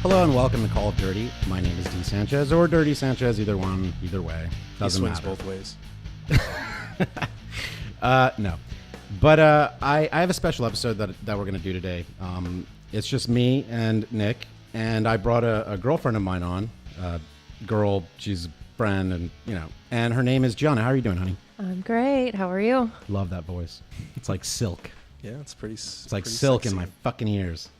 Hello and welcome to Call of Dirty. My name is D. Sanchez or Dirty Sanchez, either one, either way. Doesn't swings matter. both ways. No. But I have a special episode that we're going to do today. It's just me and Nick, and I brought a girlfriend of mine on. Girl, she's a friend, and her name is Gianna. How are you doing, honey? I'm great. How are you? Love that voice. It's like silk. Yeah, it's pretty. It's like silk sexy. in my fucking ears.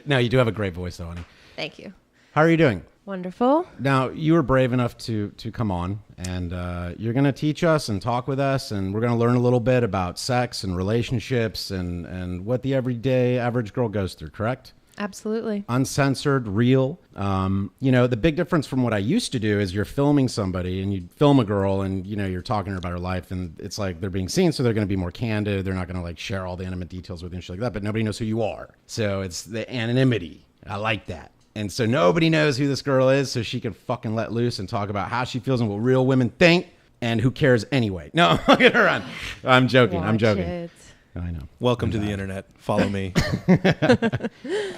No, you do have a great voice, though, honey. Thank you. How are you doing? Wonderful. Now, you were brave enough to come on, and you're going to teach us and talk with us, and we're going to learn a little bit about sex and relationships and what the everyday average girl goes through, correct? Absolutely. Uncensored, real. The big difference from what I used to do is you're filming somebody, and you film a girl, and, you're talking to her about her life, and it's like they're being seen, so they're going to be more candid. They're not going to, like, share all the intimate details with you and shit like that, but nobody knows who you are. So it's the anonymity. I like that. And so nobody knows who this girl is, so she can fucking let loose and talk about how she feels and what real women think, and who cares anyway. No, look at her on. I'm joking. I'm joking. It. I know. Welcome to the internet. Follow me.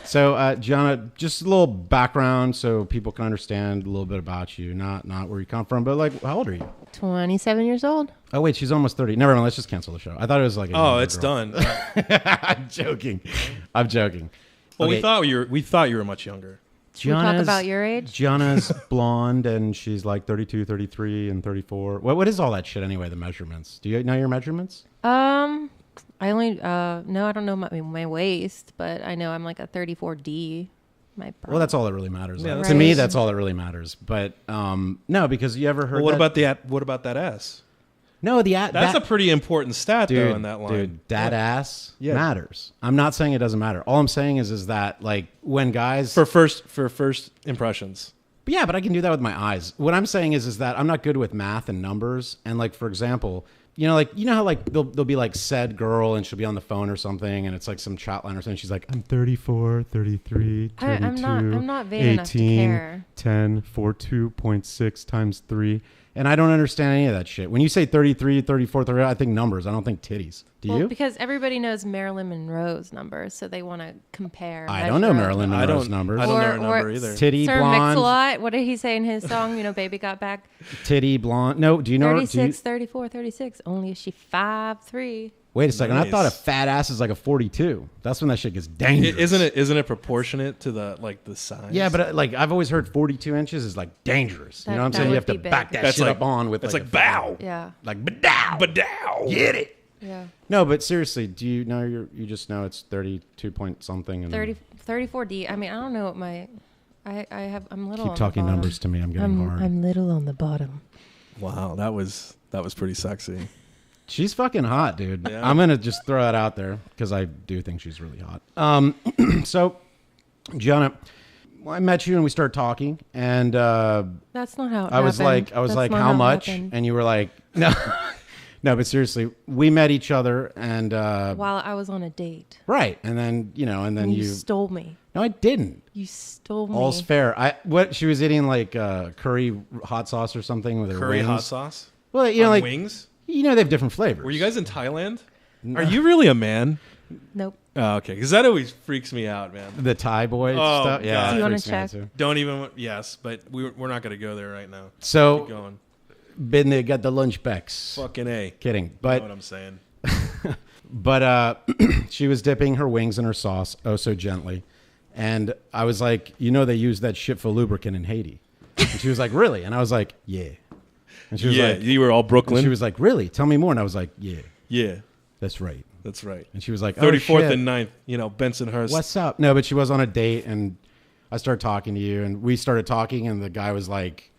So, Gianna, just a little background so people can understand a little bit about you. Not where you come from, but, like, how old are you? 27 years old. Oh, wait, she's almost 30. Never mind, let's just cancel the show. I thought it was like a Oh, younger it's girl. done. I'm joking. Well, Okay. we thought you were much younger. Should we talk about your age? Gianna's blonde, and she's like 32, 33, and 34. What is all that shit anyway, the measurements? Do you know your measurements? I only, I don't know my waist, but I know I'm like a 34D. Well, that's all that really matters. Yeah, To me, that's all that really matters. But no, because you ever heard Well, what about that ass? No, That's a pretty important stat, though, in that line. Dude, that ass Yeah. matters. I'm not saying it doesn't matter. All I'm saying is that, like, when guys... For first impressions. Yeah, but I can do that with my eyes. What I'm saying is that I'm not good with math and numbers. And, like, for example, you know how, like, there'll be, like, said girl, and she'll be on the phone or something, and it's, like, some chat line or something. She's like, I'm 34, 33, 32, I'm not vain 18, enough to care. 10, 42.6 times 3. And I don't understand any of that shit. When you say 33, 34, 30, I think numbers. I don't think titties. Do you? Because everybody knows Marilyn Monroe's numbers, so they want to compare. I don't know Marilyn Monroe's numbers. I don't know her Or number either. Titty Sir blonde. Mix-a-Lot, what did he say in his song? Baby got back. Titty blonde. No, do you know? 36, 34, 36. Only is she 5'3". Wait a second. Nice. I thought a fat ass is like a 42. That's when that shit gets dangerous. Isn't it proportionate to the size? Yeah, but like I've always heard 42 inches is like dangerous. You know what I'm That saying? You would have to be big. back that That's shit like- up on with It's like like a bow. Yeah. like badow. Badow. Get it? Yeah. No, but seriously, do you know you just know it's 32 point something and 34D. I mean, I don't know what I'm little keep on talking the bottom. numbers to me. I'm getting hard. I'm little on the bottom. Wow, that was pretty sexy. She's fucking hot, dude. Yeah. I'm gonna just throw that out there because I do think she's really hot. So, Gianna, I met you and we started talking, and That's not how it I was happened. like, That's not how it much? happened. And you were like, no, no. But seriously, we met each other, and While I was on a date. right, and then And you stole me. No, I didn't. You stole me. All's fair. What she was eating like curry hot sauce or something with her Curry wings. hot sauce? Well, On like wings? they have different flavors. Were you guys in Thailand? Are you really a man? Nope. Oh, okay, because that always freaks me out, man. the Thai boy Oh, stuff? Yeah, God. that Do you wanna freaks me out check? too. Don't even. Yes, but we're not going to go there right now. Keep So, going. been there, got the lunch backs. Fucking A. Kidding, You know but what I'm saying? she was dipping her wings in her sauce oh so gently, and I was like, they use that shit for lubricant in Haiti, and she was like, really? And I was like, yeah. And she was Yeah, like, you were all and Brooklyn. she was like, really? Tell me more. And I was like, yeah, Yeah, that's right. that's right. And she was like, 34th shit. and 9th, Bensonhurst. What's up? No, but she was on a date, and I started talking to you, and we started talking, and the guy was like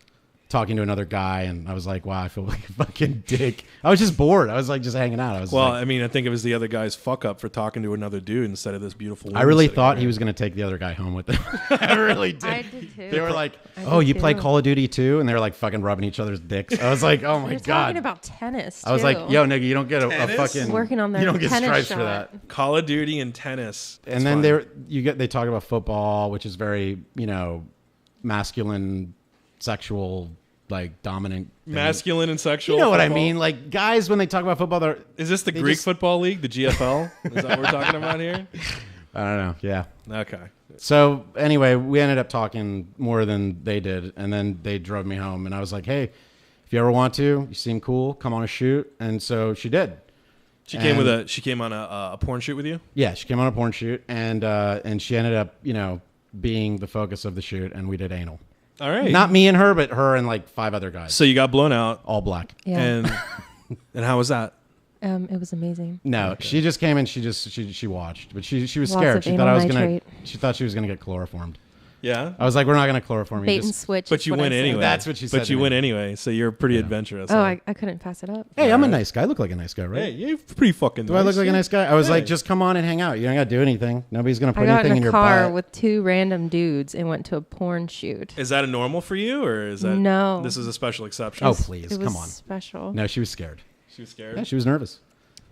talking to another guy, and I was like, wow, I feel like a fucking dick. I was just bored. I was like just hanging out. I was Well, like, I mean, I think it was the other guy's fuck up for talking to another dude instead of this beautiful woman. I really sitting thought there. he was going to take the other guy home with him. I really did. I did too. They were like, I oh, did you play too. Call of Duty too? And they were like fucking rubbing each other's dicks. I was like, oh my They're God. talking about tennis, I was like, too. yo, nigga, you don't get a Tennis? fucking... Working on their You don't get tennis stripes shot. for that. Call of Duty and tennis. And then they talk about football, which is very, masculine, sexual, like dominant. thing. Masculine and sexual. You know what I football? mean? Like guys, when they talk about football, Is this the they Greek just- football league, the GFL? Is that what we're talking about here? I don't know. Yeah. Okay. So anyway, we ended up talking more than they did, and then they drove me home, and I was like, "Hey, if you ever want to, you seem cool. Come on a shoot." And so she did. She came on a porn shoot with you? Yeah, she came on a porn shoot, and she ended up, being the focus of the shoot, and we did anal. All right. Not me and her, but her and like 5 other guys. So you got blown out. All black. Yeah. And how was that? It was amazing. No, she just came and she watched, but she was Lots scared. of She thought nitrate. she thought she was gonna get chloroformed. Yeah. I was like, we're not gonna chloroform you. Bait and switch. But is you what I went said. anyway. That's what she said But to you me. went anyway, so you're pretty adventurous. Oh, I couldn't pass it up. Hey, I'm a nice guy. I look like a nice guy, right? Hey, you're pretty fucking Do I look like a nice guy? I was Hey. like, just come on and hang out. You don't gotta do anything. Nobody's gonna I put got anything in in a your car butt. with 2 random dudes and went to a porn shoot. Is that a normal for you, or is that... No. This is a special exception? Oh, please, It was come on. special. No, she was scared. She was scared? Yeah, she was nervous.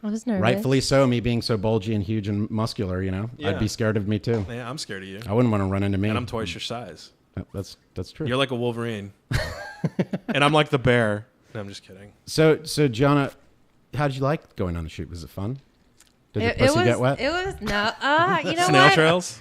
I was nervous. Rightfully so. Me being so bulgy and huge and muscular, Yeah. I'd be scared of me too. Yeah, I'm scared of you. I wouldn't want to run into me. And I'm twice your size. That's true. You're like a Wolverine. And I'm like the bear. No, I'm just kidding. So Gianna, how did you like going on the shoot? Was it fun? Did your It pussy was. get wet? It was no. You know Snail what? trails?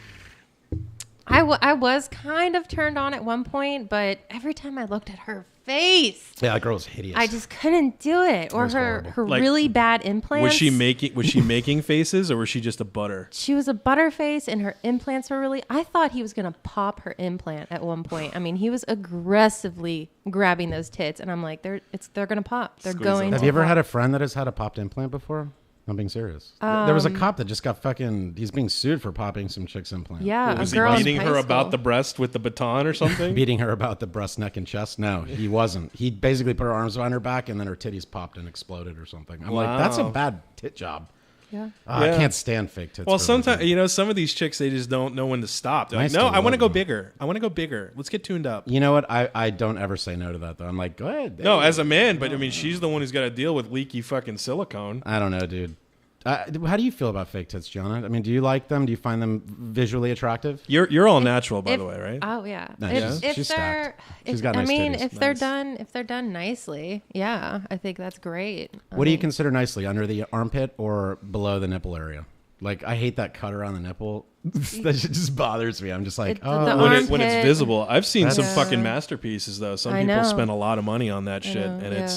I was kind of turned on at one point, but every time I looked at her face, Yeah, that girl was hideous. I just couldn't do it. Or was her horrible. Like, really bad implants. Was she making faces, or was she just a butter? She was a butterface, and her implants were really. I thought he was gonna pop her implant at one point. I mean, he was aggressively grabbing those tits, and I'm like, they're gonna pop. They're Squeeze going. them. Have to you ever pop. had a friend that has had a popped implant before? I'm being serious. There was a cop that just got he's being sued for popping some chick's implant. Yeah, Was a he girl in beating high her about school. the breast with the baton or something? Beating her about the breast, neck, and chest? No, he wasn't. He basically put her arms around her back, and then her titties popped and exploded or something. I'm like, that's a Wow. bad tit job. Yeah. I Yeah. can't stand fake tits. Well, for sometimes reason. some of these chicks, they just don't know when to stop. They're like, Nice no, to I want to love go them. bigger. I want to go bigger. Let's get tuned up. You know what? I don't ever say no to that though. I'm like, go ahead. No, as a man, but I mean, she's the one who's got to deal with leaky fucking silicone. I don't know, dude. How do you feel about fake tits, Gianna? I mean, do you like them? Do you find them visually attractive? You're all natural, by If- the way, right? Oh yeah. Nice. If She's they're, stacked. She's got nice titties. if they're Nice. done nicely, yeah, I think that's great. What do you consider nicely? Under the armpit or below the nipple area? Like, I hate that cutter on the nipple. That shit just bothers me. I'm just like, The oh. When it's armpit. visible. I've seen some That's- fucking masterpieces though. Some I people know. spend a lot of money on that shit, know, and yeah.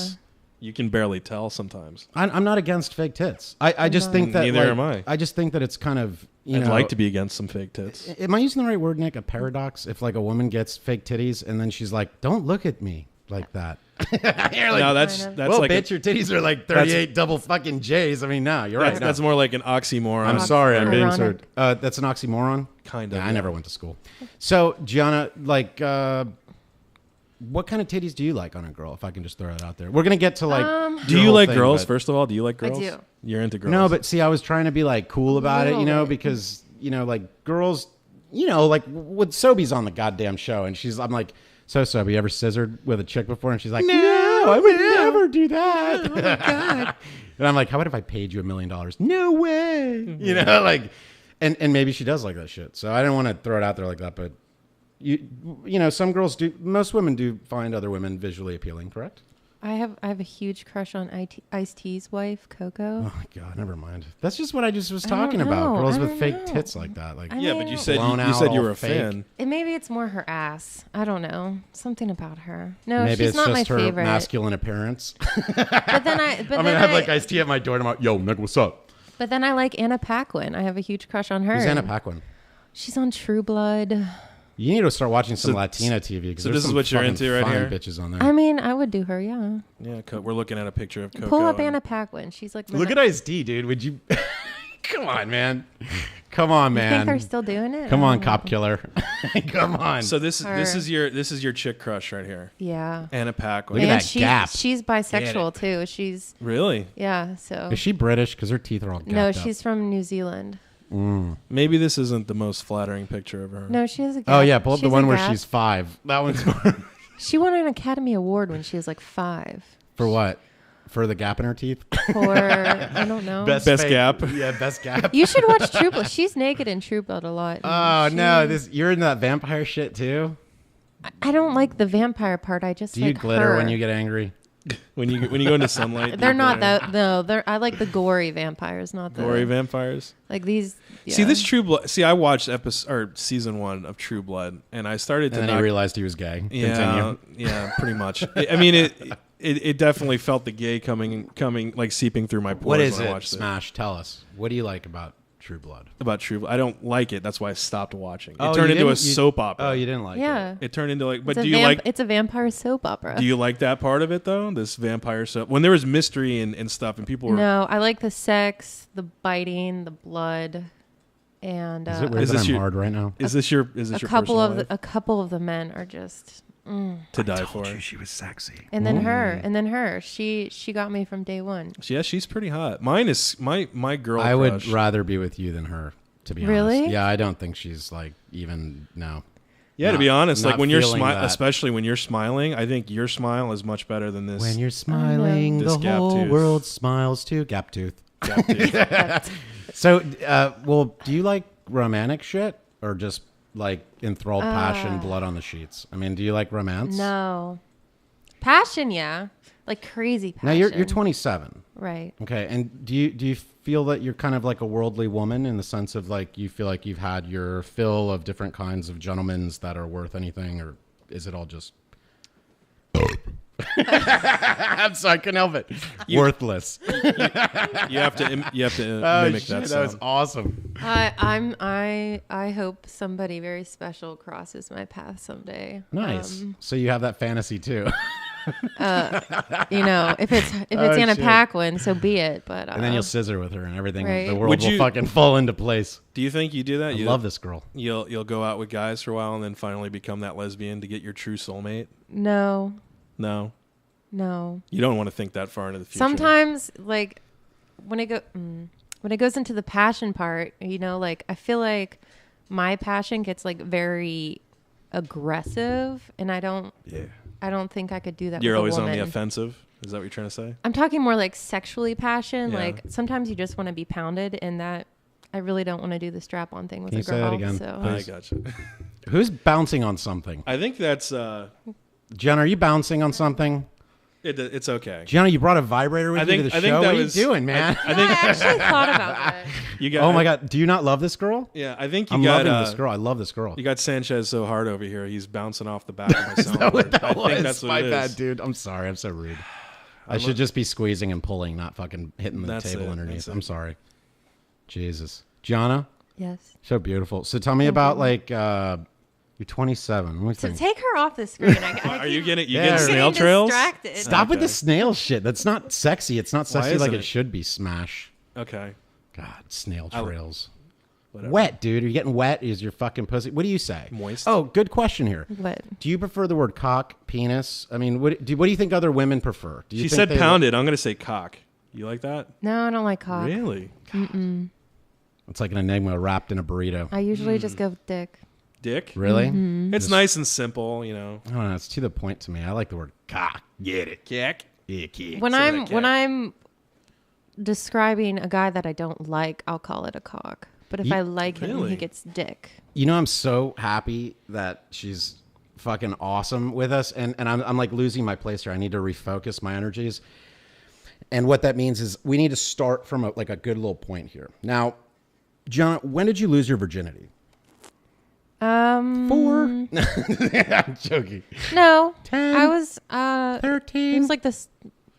you can barely tell sometimes. I'm not against fake tits. I just think that Neither like, am I. I just think that it's kind of I'd like to be against some fake tits. Am I using the right word, Nick? A paradox? If like a woman gets fake titties and then she's like, "Don't look at me like that." You're like, No, that's Kind of. that's well, like bitch, your titties are like 38 double fucking J's. I mean, no, you're right. that's no. more like an oxymoron. I'm sorry, I'm being Ironic. so. That's an oxymoron. Kind of. Yeah, I never went to school. So, Gianna, like, what kind of titties do you like on a girl? If I can just throw it out there, we're gonna get to like. Do your you whole like thing, girls? but- First of all, do you like girls? do. You're into girls. No, but see, I was trying to be like cool about it, Little bit. because like girls, like with Sobe's on the goddamn show, and I'm like, so Sobe, you ever scissored with a chick before? And she's like, no, I would never do that. Oh my god. And I'm like, how about if I paid you $1 million? No way. Like, and maybe she does like that shit. So I didn't want to throw it out there like that, but some girls do. Most women do find other women visually appealing, correct? I have a huge crush on Ice-T's wife, Coco. Oh my god, never mind. That's just what I just was I don't talking about. know. Girls I with don't fake know. tits like that. Like, I yeah, mean- but you said Blown you out, said you all were a fake. fan. Maybe it's more her ass. I don't know. Something about her. No, maybe she's it's not my just her favorite. masculine appearance. But then I'm gonna have like Ice-T at my door tomorrow. Yo, Nick, what's up? But then I like Anna Paquin. I have a huge crush on her. Who's Anna Paquin? She's on True Blood. You need to start watching some So- Latina TV. Because so there's this is some what you're fucking into right fine here? Bitches on there. I mean, I would do her, yeah. Yeah, we're looking at a picture of Coco. Pull up and- Anna Paquin. She's like, Look at Ice-T, dude. Would you? Come on, man. Come on, You think man. they're still doing it? Come I on, don't know. cop killer. Come on. So this Her. is your chick crush right here, Yeah. Anna Paquin. Look at And that gap. she's bisexual too. She's Really? yeah. So Is she British? Because her teeth are all gapped no, up. she's from New Zealand. Maybe this isn't the most flattering picture of her. No, she has a. Gap. Oh yeah, pull up She the has a one where gap. she's 5. That one's more. She won an Academy Award when she was like 5 For what? For the gap in her teeth? for I don't know. Best fake- gap. Yeah, best gap. You should watch True Blood. She's naked in True Blood a lot. Oh She- no, you're into that vampire shit too? I don't like the vampire part. I just Do you like glitter her. when you get angry? When you go into sunlight, They're not that. No, I like the gory vampires, not the gory vampires. like these. Yeah. See this True Blood. See, I watched season 1 of True Blood, and I started to. And then he realized he was gay. Yeah, Continue. yeah, pretty much. I mean, it definitely felt the gay coming like seeping through my pores. What is when I it? watched Smash. Tell us. What do you like about True Blood? About True Blood. I don't like it. That's why I stopped watching. It Oh, turned you into a didn't- you- soap opera. Oh, you didn't like Yeah. it. It turned into like. But It's do you like? It's a vampire soap opera. Do you like that part of it though? This vampire soap. When there was mystery and stuff, and people were. No, I like the sex, the biting, the blood, and Is it weird Is that this I'm your- hard right now? Is this your a couple personal life a couple of the men are just. to die for? she was sexy. And then her, she got me from day one. Yeah, she's pretty hot. Mine is my girl. I would crush. rather be with you than her, to be Really? honest. Yeah, I don't think she's like even no. Yeah, to be honest, not like when you're feeling that. especially when you're smiling, I think your smile is much better than this. When you're smiling, This the gap whole tooth. world smiles too. Gap tooth. gap tooth. So, well, do you like romantic shit or just like enthralled passion, blood on the sheets? I mean, do you like romance? No, passion, yeah, like crazy passion. Now you're 27, right? okay? And do you feel that you're kind of like a worldly woman in the sense of like you feel like you've had your fill of different kinds of gentlemans that are worth anything, or is it all just? I'm sorry, I couldn't help it. Worthless. You have to mimic that That was sound. awesome. I hope somebody very special crosses my path someday. Nice. So you have that fantasy too. You know, if it's Anna shit. Paquin, so be it. But And then you'll scissor with her, and everything. Right. The world Would will you- fucking fall into place. Do you think you do that? I You love this girl. You'll go out with guys for a while and then finally become that lesbian to get your true soulmate. no, No, you don't want to think that far into the future. sometimes like when it goes into the passion part, you know, like I feel like my passion gets like very aggressive, and I don't think I could do that. You're with always a on woman. the offensive. Is that what you're trying to say? I'm talking more like sexually passion. Yeah. Like sometimes you just want to be pounded, and that I really don't want to do the strap on thing with Can a you say girl. that again? So I gotcha. Who's bouncing on something? I think that's Gianna, are you bouncing on something? it's okay. Gianna, you brought a vibrator with I you think- to the I think show? that What are was- you doing, man? I think I actually thought about that. you got. Oh my God. Do you not love this girl? Yeah, I think you I'm got. loving this girl. I love this girl. You got Sanchez so hard over here. He's bouncing off the back of my Is that what soundboard. that I was? think that's what My it bad, is. dude. I'm sorry. I'm so rude. I should just be squeezing and pulling, not fucking hitting the That's table it. underneath. That's it. I'm sorry. Jesus. Gianna, Yes. so beautiful. So tell me about like you're 27. Let me So think. take her off the screen. Are you getting Yeah. getting snail trails? Distracted. Stop with Okay. the snail shit. That's not sexy. It's not sexy like isn't it it? should be. Smash. Okay. God, snail I- trails. Whatever. Wet, dude. Are you getting wet? Is your fucking pussy? What do you say? Moist. Oh, good question here. What? Do you prefer the word cock, penis? I mean, what do you think other women prefer? Do you She think said they- pounded. I'm gonna say cock. You like that? No, I don't like cock. Really? It's like an enigma wrapped in a burrito. I usually just go with dick. Dick? Really? It's nice and simple, you know. I don't know. It's to the point to me. I like the word cock. Get it? Kick. Icky. When Say I'm that, when cat. I'm describing a guy that I don't like, I'll call it a cock. But if You- I like him, Really? he gets dick. You know, I'm so happy that she's fucking awesome with us, and I'm like losing my place here. I need to refocus my energies, and what that means is we need to start from a good little point here. Now, John, when did you lose your virginity? 4. I'm joking. No, 10, I was 13. it was like this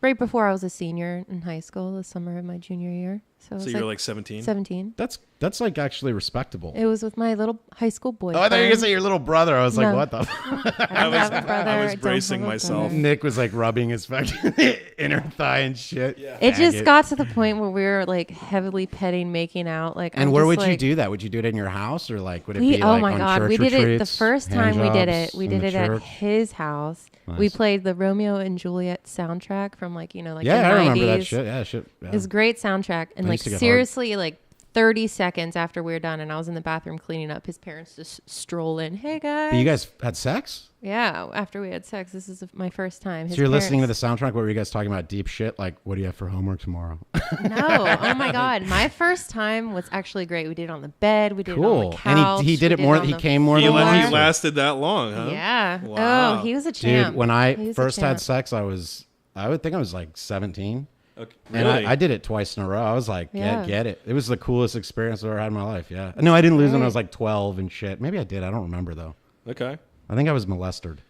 right before I was a senior in high school, the summer of my junior year. So, it So was you were like 17? 17. That's like actually respectable. It was with my little high school Oh, boyfriend. I thought you were gonna say your little brother. I was like, No. what the? I don't have a brother. I was don't bracing have a myself. brother. Nick was like rubbing his fucking inner thigh and shit. Yeah. It just got to the point where we were like heavily petting, making out. Like, And I'm where just, would you like, do that? Would you do it in your house or like would it We, be oh like my on God, church we did it the retreats, first hand time we did jobs it. We in did the it at church? his house. We Nice. played the Romeo and Juliet soundtrack from like, you know, like Yeah, the I 90s. remember that shit. Yeah, shit. Yeah. It was a great soundtrack. And I like used to get hard. seriously, like 30 seconds after we were done and I was in the bathroom cleaning up, his parents just stroll in. Hey guys. But you guys had sex? Yeah, after we had sex. This is my first time. So you're listening to the soundtrack. What were you guys talking about? Deep shit? Like, what do you have for homework tomorrow? No. Oh my God. My first time was actually great. We did it on the bed. We did it on Cool. the couch. And he did we it more. on He the came more He, than floor. he once. lasted that long, huh? Yeah. Wow. Oh, he was a champ. Dude, when I He was a first had champ. sex, I was I would think I was like 17. Okay. And Really? I did it twice in a row. I was like, Yeah. get it. It was the coolest experience I've ever had in my life. Yeah. No, I didn't lose when I was like 12 and shit. Maybe I did. I don't remember though. Okay. I think I was molested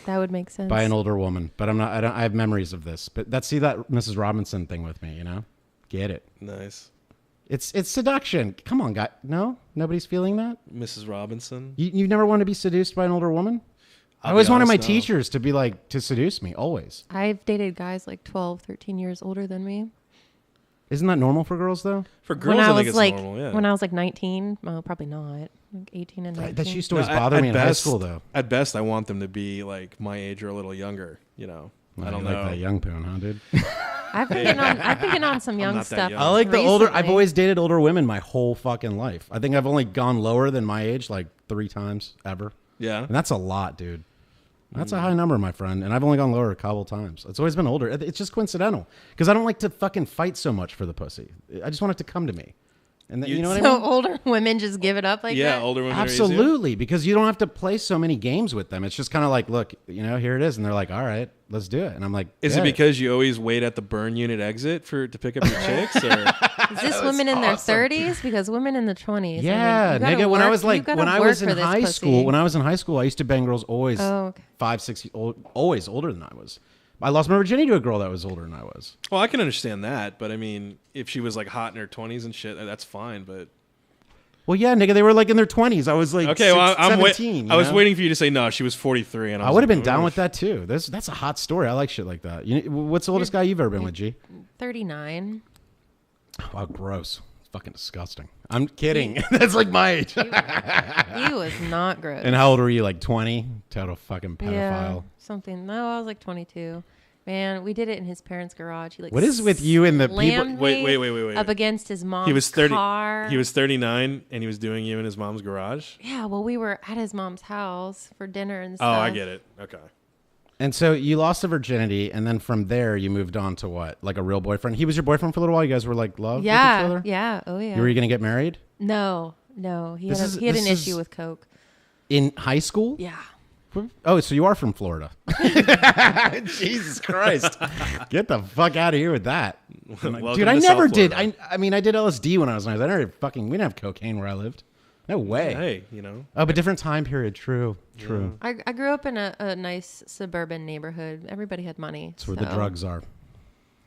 That would make sense. by an older woman, but I'm not. I have memories of this. But see that Mrs. Robinson thing with me. You know, get it. Nice. It's seduction. Come on, guy. No, nobody's feeling that. Mrs. Robinson. You never want to be seduced by an older woman. I I'll always be wanted my honest, no. teachers to be like to seduce me. Always. I've dated guys like 12, 13 years older than me. Isn't that normal for girls though? For girls, when I I was think it's like, normal. Yeah. when I was like 19, well, probably not. Like 18 and 19. That used to always No, bother at me in high best- school though. At best, I want them to be like my age or a little younger. You know, I don't like know. that young poon, huh, dude? I've been getting on some young not that stuff. young. I like the older. I've recently. always dated older women my whole fucking life. I think I've only gone lower than my age like 3 times ever, Yeah. and that's a lot, dude. That's a high number, my friend. And I've only gone lower a couple times. It's always been older. It's just coincidental because I don't like to fucking fight so much for the pussy. I just want it to come to me. And then, you know what I So mean? older women just give it up like Yeah, that? older women. Are easier. Absolutely, because you don't have to play so many games with them. It's just kind of like, look, you know, here it is, and they're like, all right, let's do it. And I'm like, Is yeah. it because you always wait at the burn unit exit to pick up your chicks? Or? Is this women in their 30s? Because women in the 20s. Yeah, you gotta nigga. When I work- was you like, gotta when I work was in for this high pussy. school, I used to bang girls always Oh, okay. 5, 6, always older than I was. I lost my virginity to a girl that was older than I was. Well, I can understand that, but I mean, if she was like hot in her 20s and shit, that's fine. But Well, yeah, nigga, they were like in their 20s. I was like, okay, well, I'm 17. I was you know? waiting for you to say no. She was 43, and I would have been like, down "Oof." with that too. That's a hot story. I like shit like that. What's the oldest guy you've ever been with, G? 39. Wow, gross. It's fucking disgusting. I'm kidding. That's like my age. He was not gross. And how old were you? Like 20? Total fucking pedophile. Yeah, something. No, I was like 22. Man, we did it in his parents' garage. He like What is with you and the people? slammed Wait, me wait. up against his mom's He was 30. car. He was 39, and he was doing you in his mom's garage. Yeah, well, we were at his mom's house for dinner and Oh, stuff. I get it. Okay. And so you lost the virginity, and then from there you moved on to what? Like a real boyfriend? He was your boyfriend for a little while? You guys were like love with each Yeah, other? yeah. Oh, yeah. You were going to get married? No. He This had, is- he had an this is- issue with coke. In high school? Yeah. Oh, so you are from Florida. Jesus Christ. Get the fuck out of here with that. Welcome Dude, I to never South did. Florida. I mean, I did LSD when I was nice. I never fucking, we didn't have cocaine where I lived. No way. Hey, you know. Oh, but different time period. True. I grew up in a nice suburban neighborhood. Everybody had money. That's where the so- drugs are.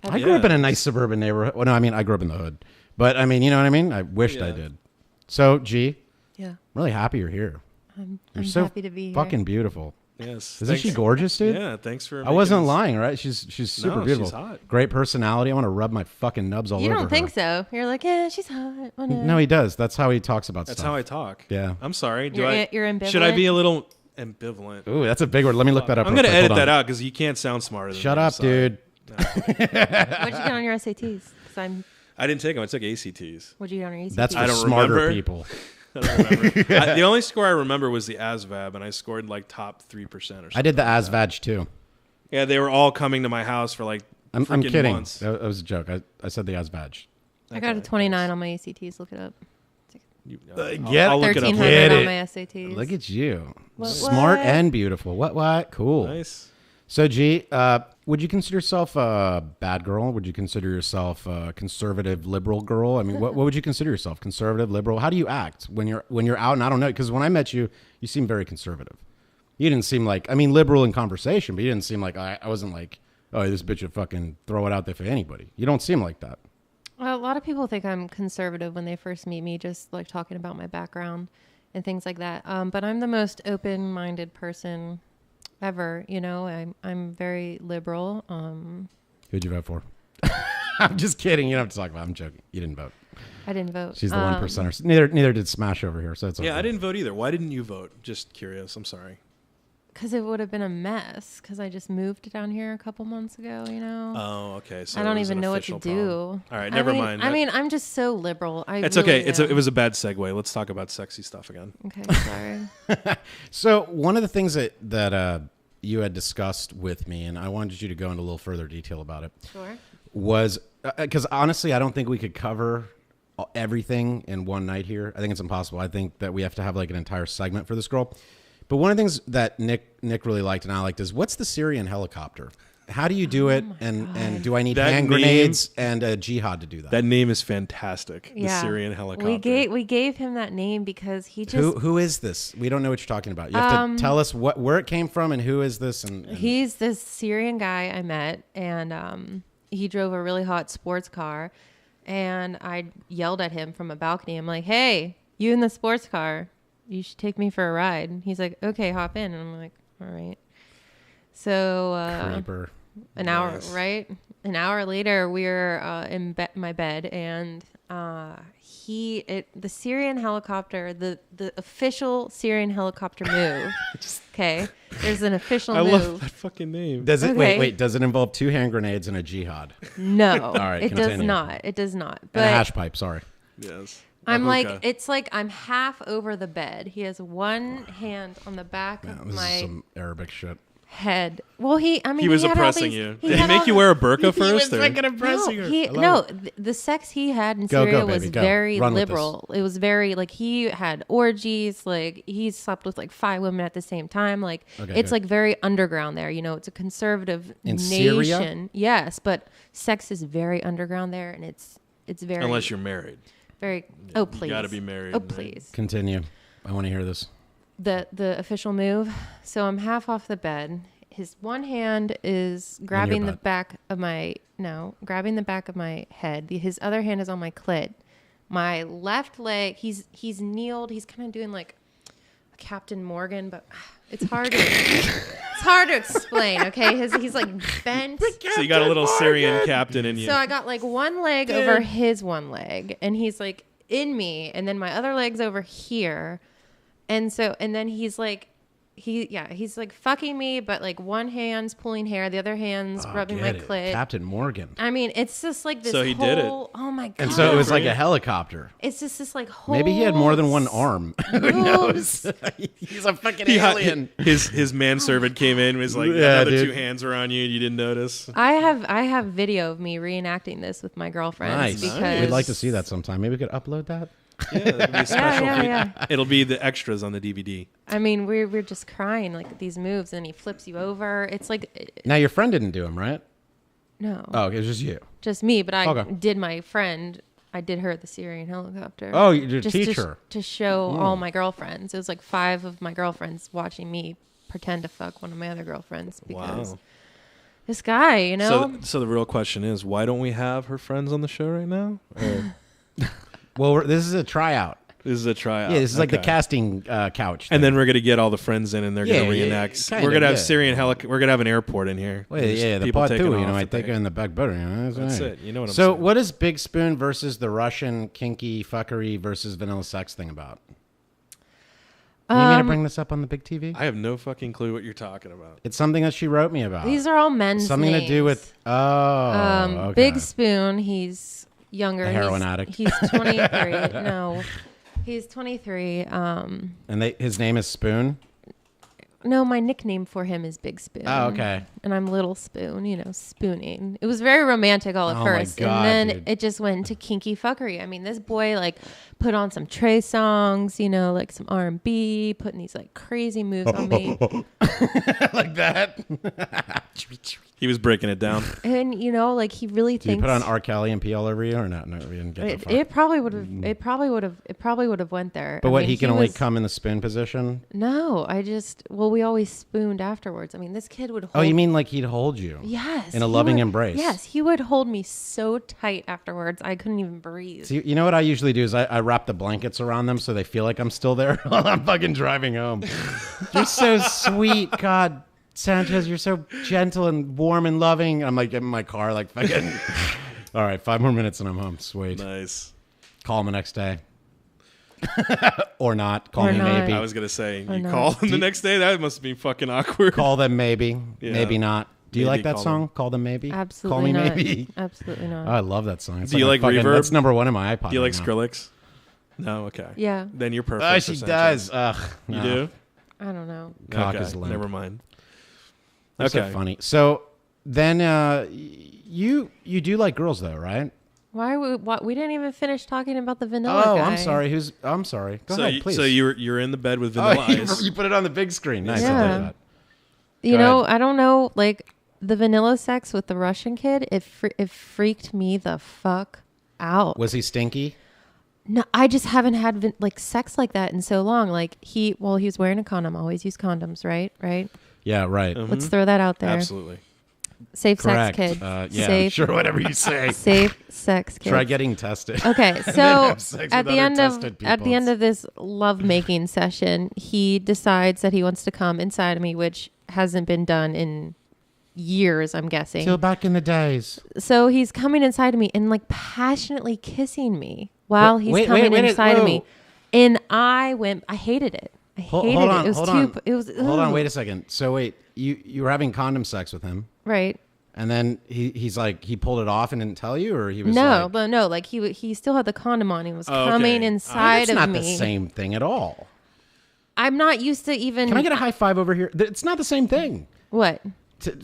Have I you- grew up in a nice suburban neighborhood. Well, no, I mean, I grew up in the hood. But I mean, you know what I mean? I wished I Yeah. did. So, G, Yeah. I'm really happy you're here. I'm You're so happy to be here. fucking beautiful. Yes. Isn't she gorgeous, dude? Yeah. Thanks for. I wasn't making this- lying, right? She's super No, beautiful. she's hot. Great personality. I want to rub my fucking nubs all You over don't think her. so? You're like, yeah, she's hot. Whatever. No, he does. That's how he talks about That's stuff. how I talk. Yeah. I'm sorry. Do You're I? you're ambivalent. Should I be a little ambivalent? Ooh, that's a big word. Let me look that up. I'm real gonna quick. edit Hold on. that out because you can't sound smarter than Shut me. I'm up, sorry. dude. What'd you get on your SATs? 'Cause I didn't take them. I took ACTs. what'd you get on your ACTs? That's for I don't smarter remember. people. I don't remember. The only score I remember was the ASVAB, and I scored like top 3% or something. I did the ASVAG too. Yeah, they were all coming to my house for like I'm freaking kidding. months. That was a joke. I said the ASVAG. I got a Okay, 29 on my ACTs. Look it up. Get I'll look it up. 1300 Get on it. my SATs. Look at you. What? Smart and beautiful. What? Cool. Nice. So, G, would you consider yourself a bad girl? Would you consider yourself a conservative liberal girl? I mean, what would you consider yourself? Conservative, liberal? How do you act when you're out? And I don't know, because when I met you, you seem very conservative. You didn't seem like, I mean, liberal in conversation, but you didn't seem like, I wasn't like, oh, this bitch would fucking throw it out there for anybody. You don't seem like that. Well, a lot of people think I'm conservative when they first meet me, just like talking about my background and things like that. But I'm the most open-minded person ever. You know, I'm very liberal. Who'd you vote for? I'm just kidding. You don't have to talk about it. I'm joking. You didn't vote. I didn't vote. She's the 1%er. Neither did Smash over here, so it's okay. Yeah, I didn't vote either. Why didn't you vote? Just curious. I'm sorry. Because it would have been a mess. Because I just moved down here a couple months ago. You know. Oh, okay. So I don't it was even an know what to official do. problem. All right, never mind. I mean, I'm just so liberal. It's really okay. am. It was a bad segue. Let's talk about sexy stuff again. Okay, sorry. So one of the things that you had discussed with me, and I wanted you to go into a little further detail about it, Sure. was because honestly, I don't think we could cover everything in one night here. I think it's impossible. I think that we have to have like an entire segment for this girl. But one of the things that Nick really liked and I liked is, what's the Syrian helicopter? How do you do it? And do I need That hand name- grenades and a jihad to do that? That name is fantastic. The Yeah. Syrian helicopter. We gave him that name because he just who is this? We don't know what you're talking about. You have to tell us where it came from and who is this. And he's this Syrian guy I met, and he drove a really hot sports car, and I yelled at him from a balcony. I'm like, "Hey, you in the sports car? You should take me for a ride." And he's like, "Okay, hop in." And I'm like, "All right." So creeper. an hour, Nice. right? An hour later, we were in my bed, and the Syrian helicopter, the official Syrian helicopter move. Okay, there's an official I move. love that fucking name. Does it Okay. wait? Does it involve 2 hand grenades and a jihad No, All right, it does continue. not. It does not. and a But hash pipe? Sorry. Yes. I'm A like, hookah. it's like I'm half over the bed. He has one hand on the back Man, of this is my some Arabic shit. head. Well, he He was had all oppressing these- you. he Did he had all make you the- wear a burqa first? or? The sex he had in Go, Syria go, was baby, go. very Run with liberal. It was very like he had orgies. Like he slept with like 5 women at the same time. Like Okay, it's good. like very underground there. You know, it's a conservative In nation. Syria? Yes, but sex is very underground there, and it's very Unless you're married. very. Oh please, You got to be married. Oh right? please. Continue. I want to hear this. The official move. So I'm half off the bed. His one hand is grabbing the butt. back of my grabbing the back of my head. His other hand is on my clit. My left leg, he's kneeled. He's kind of doing like a Captain Morgan, but it's hard to explain. Okay, he's like bent. So you got a little Syrian captain in you. So I got like one leg over his one leg, and he's like in me, and then my other leg's over here, and then he's like. He's like fucking me, but like one hand's pulling hair, the other hand's rubbing my Get it. clit. Captain Morgan. I mean, it's just like this So he whole, did it. oh my god. And so it was like a helicopter. it's just this like whole Maybe he had more than one arm. Who moves. knows? He's a fucking He had- alien. his manservant came in, was like, Yeah, another dude. 2 hands are on you, and you didn't notice. I have video of me reenacting this with my girlfriends Nice. because We'd like to see that sometime. Maybe we could upload that. Yeah, that'd be a special feature. yeah. It'll be the extras on the DVD. I mean, we're just crying like these moves, and he flips you over. It's like Now, your friend didn't do him, right? no, Oh, it was just you. just me. But I Okay. did my friend. I did her the Syrian helicopter. Oh, you did just teach to, her. to show all my girlfriends. It was like 5 of my girlfriends watching me pretend to fuck one of my other girlfriends because Wow. this guy, you know. So the real question is, why don't we have her friends on the show right now? Or Well, this is a tryout. this is a tryout. Yeah, this is like the Okay. casting couch. And thing. then we're gonna get all the friends in, and they're Yeah, gonna yeah, reenact. kinda, we're gonna have yeah. Syrian We're gonna have an airport in here. Well, There's yeah, the people pot taking too. off You know, I at take the- it in the back burner. You know, That's right. it. You know what I'm So, saying. what is Big Spoon versus the Russian kinky fuckery versus vanilla sex thing about? You need me to bring this up on the big TV? I have no fucking clue what you're talking about. It's something that she wrote me about. These are all men's something names. to do with okay. Big Spoon. He's younger. A heroin he's, addict. He's 23. No, he's 23. And his name is Spoon. No, my nickname for him is Big Spoon. Oh, okay. And I'm Little Spoon, you know, spooning. It was very romantic all at Oh my first. God, and then dude. it just went into kinky fuckery. I mean, this boy like put on some Trey songs, you know, like some R&B, putting these like crazy moves on me. Like that. He was breaking it down. And you know, like he really Did you thinks put on R. Kelly and P all over you or not? No, we didn't get that far. it probably would have it probably would have went there. But I what, mean, he can only was- come in the spoon position? No, we always spooned afterwards. I mean, this kid would hold Oh, you mean like he'd hold you? Yes. In a he loving would- embrace? Yes, he would hold me so tight afterwards. I couldn't even breathe. So you know what I usually do is I wrap the blankets around them so they feel like I'm still there while I'm fucking driving home. You're so sweet, God. Sanchez, you're so gentle and warm and loving. I'm like in my car, like fucking. All right, 5 more minutes and I'm home. Sweet. Nice. Call him the next day. Or not. Call Or me not. maybe. I was gonna say, Or you not. call him the next day. That must be fucking awkward. Call them maybe. Yeah. Maybe not. Do you Maybe like that call song? them. Call them maybe. Absolutely Call me not. maybe. Absolutely not. Oh, I love that song. It's Do you my like fucking, reverb? That's number 1 in my iPod. Do you like right now. Skrillex? No. Okay. Yeah. Then you're perfect. Oh, for she Sanchez. does. Ugh. You no. do? I don't know. Cock Okay, is limp. never mind. That's Okay. so funny. So then you do like girls though, right? We didn't even finish talking about the vanilla Oh, guy. I'm sorry. I'm sorry. Go so ahead, you, please. so you're in the bed with Vanilla oh, Ice. you put it on the big screen. Nice. I Yeah. like that. You Go know, ahead. I don't know. Like, the vanilla sex with the Russian kid, it freaked me the fuck out. Was he stinky? No, I just haven't had like sex like that in so long. Like he was wearing a condom. Always use condoms, right? Right. Yeah, right. Let's throw that out there. Absolutely. Safe Correct. sex kid. Yeah, Safe, sure, whatever you say. safe sex kid. Try getting tested. Okay, so have sex at with the other end tested at the people. end of this lovemaking session, he decides that he wants to come inside of me, which hasn't been done in years, I'm guessing. Till back in the days. So he's coming inside of me and like passionately kissing me while he's Wait, coming wait, inside of me. whoa. And I hated it. I hated Hold it. on, It was hold too. on. It was. Hold on, ugh. wait a second. So wait, you were having condom sex with him, Right. and then he's like he pulled it off and didn't tell you, or he was No, like, but no. Like he still had the condom on. He was Oh, okay. coming oh, inside that's of not me. the same thing at all. I'm not used to even. Can I get a high five over here? It's not the same thing. What?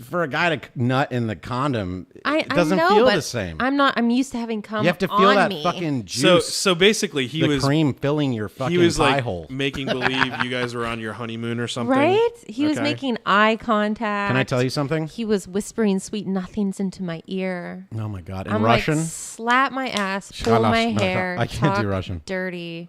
For a guy to nut in the condom, I it doesn't know, feel but the same. I'm used to having cum You have to feel on that me. fucking juice. So basically, he the was cream filling your fucking he was pie like hole. making believe you guys were on your honeymoon or something. Right? He was Okay. making eye contact. Can I tell you something? He was whispering sweet nothings into my ear. Oh my god! In I'm Russian, like, slap my ass, pull my hair. I can't do talk Russian. Dirty.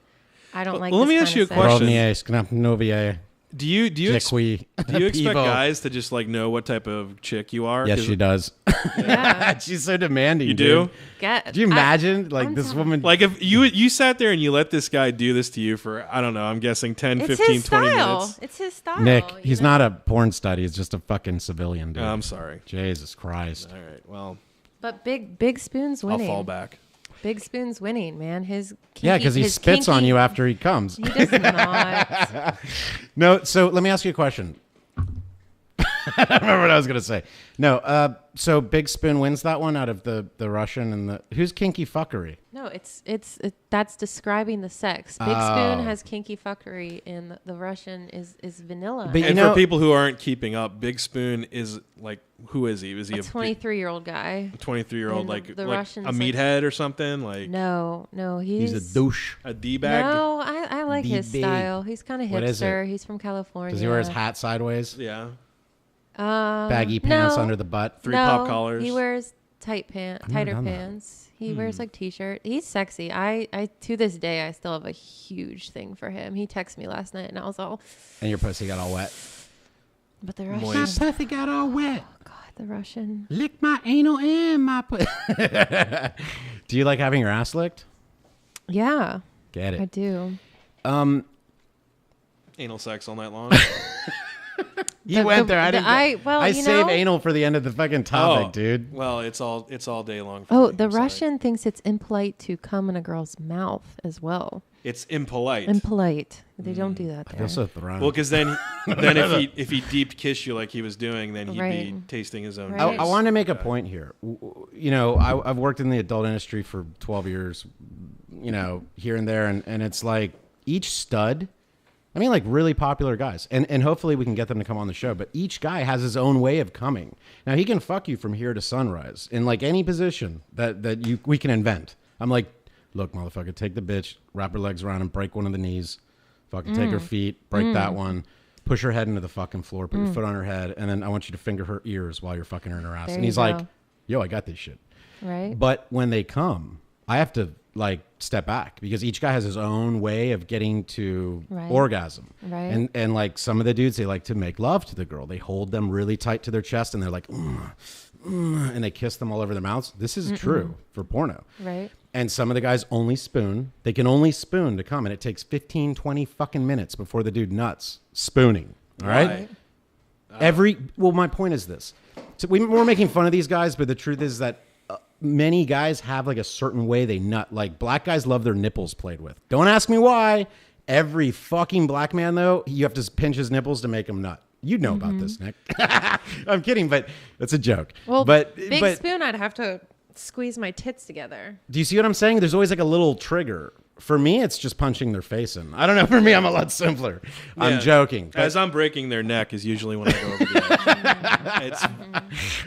I don't like. Well, let this me ask kind you of a sex. question. Rovnie expect Do you Děkuji. expect Pivo. guys to just like know what type of chick you are? Yes, 'Cause, she does. Yeah. She's so demanding. You dude. do? Get. Do you imagine like I'm this sorry. woman? Like if you sat there and you let this guy do this to you for I don't know, I'm guessing 10, It's 15, his 20 style. minutes. It's his style. Nick, you he's know? not a porn stud. He's just a fucking civilian, dude. I'm sorry. Jesus Christ. All right. Well, But big spoon's I'll winning. fall back. Big spoon's winning, man. His kinky, Yeah, because he his spits on kinky- you after he comes. He does not. No, so let me ask you a question. I don't remember what I was gonna say. No, so Big Spoon wins that one out of the Russian and the who's kinky fuckery. No, that's describing the sex. Big Spoon has kinky fuckery, and the Russian is vanilla. But you And know, for people who aren't keeping up, Big Spoon is like who is he? Is he a 23-year-old guy. 23-year-old and like the like Russian's a like- meathead or something? Like No, he's a douche. a D-bag? No, I like his D-bag. style. He's kind of What is hipster. it? He's from California. Does he wear his hat sideways? Yeah. Baggy pants no, under the butt. Three pop collars. He wears never tighter done that. pants. He wears like t-shirt. He's sexy. I to this day I still have a huge thing for him. He texted me last night and I was all, And your pussy got all wet. but the Moist. Russian. My pussy got all wet. Oh God, the Russian. Lick my anal and my pussy. Do you like having your ass licked? Yeah, Get I it. do. Anal sex all night long. You went there. I didn't. I you save know- anal for the end of the fucking topic, Oh, dude. Well, it's all day long. For Oh, me. the I'm sorry. Russian thinks it's impolite to come in a girl's mouth as well. It's impolite. Impolite. They don't do that I there. feel so thrown. Well, because then if he deep kissed you like he was doing, then he'd be Right. tasting his own. Right. I want to make a point here. You know, I've worked in the adult industry for 12 years, you know, here and there. And it's like each stud, I mean, like really popular guys. And hopefully we can get them to come on the show. But each guy has his own way of coming. Now, he can fuck you from here to sunrise in like any position that we can invent. I'm like, look, motherfucker, take the bitch, wrap her legs around and break one of the knees. Fucking take her feet, break that one. Push her head into the fucking floor, put your foot on her head, and then I want you to finger her ears while you're fucking her in her ass. There And you he's like, go. yo, I got this shit. right? But when they come, I have to like step back because each guy has his own way of getting to Right. orgasm. Right. And like some of the dudes, they like to make love to the girl. They hold them really tight to their chest and they're like, and they kiss them all over their mouths. This is true for porno. Right. And some of the guys only spoon. They can only spoon to come, and it takes 15, 20 fucking minutes before the dude nuts spooning. All right? Why? Well, my point is this. So we're making fun of these guys, but the truth is that many guys have like a certain way they nut. Like black guys love their nipples played with. Don't ask me why. Every fucking black man, though, you have to pinch his nipples to make him nut. You know about this, Nick. I'm kidding, but it's a joke. Well, but big spoon, I'd have to squeeze my tits together. do you see what I'm saying? There's always like a little trigger. For me, it's just punching their face in. I don't know. For me, I'm a lot simpler. I'm Yeah. joking. but- As I'm breaking their neck is usually when I go over the edge.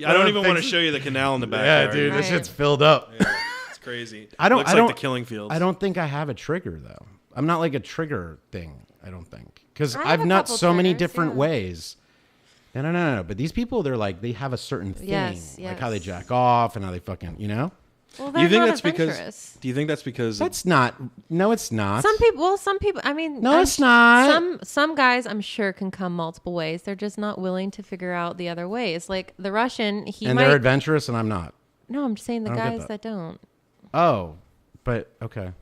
I don't even want to show you the canal in the yeah, backyard. dude, this Right. shit's filled up. Yeah, it's crazy. I don't. Looks I like don't. the killing fields. I don't think I have a trigger though. I'm not like a trigger thing. I don't think because I have I've a nut couple so many triggers, different yeah. ways No. But these people, they're like, they have a certain thing. Yes, Like how they yes. jack off and how they fucking, you know? Well, Do they're you think not that's adventurous. because? Do you think that's because? That's not. No, it's not. Some people. I mean, No, it's not. Some guys, I'm sure, can come multiple ways. They're just not willing to figure out the other ways. Like the Russian, and they're adventurous, and I'm not. No, I'm just saying the I don't get guys that. that don't. Oh, but okay.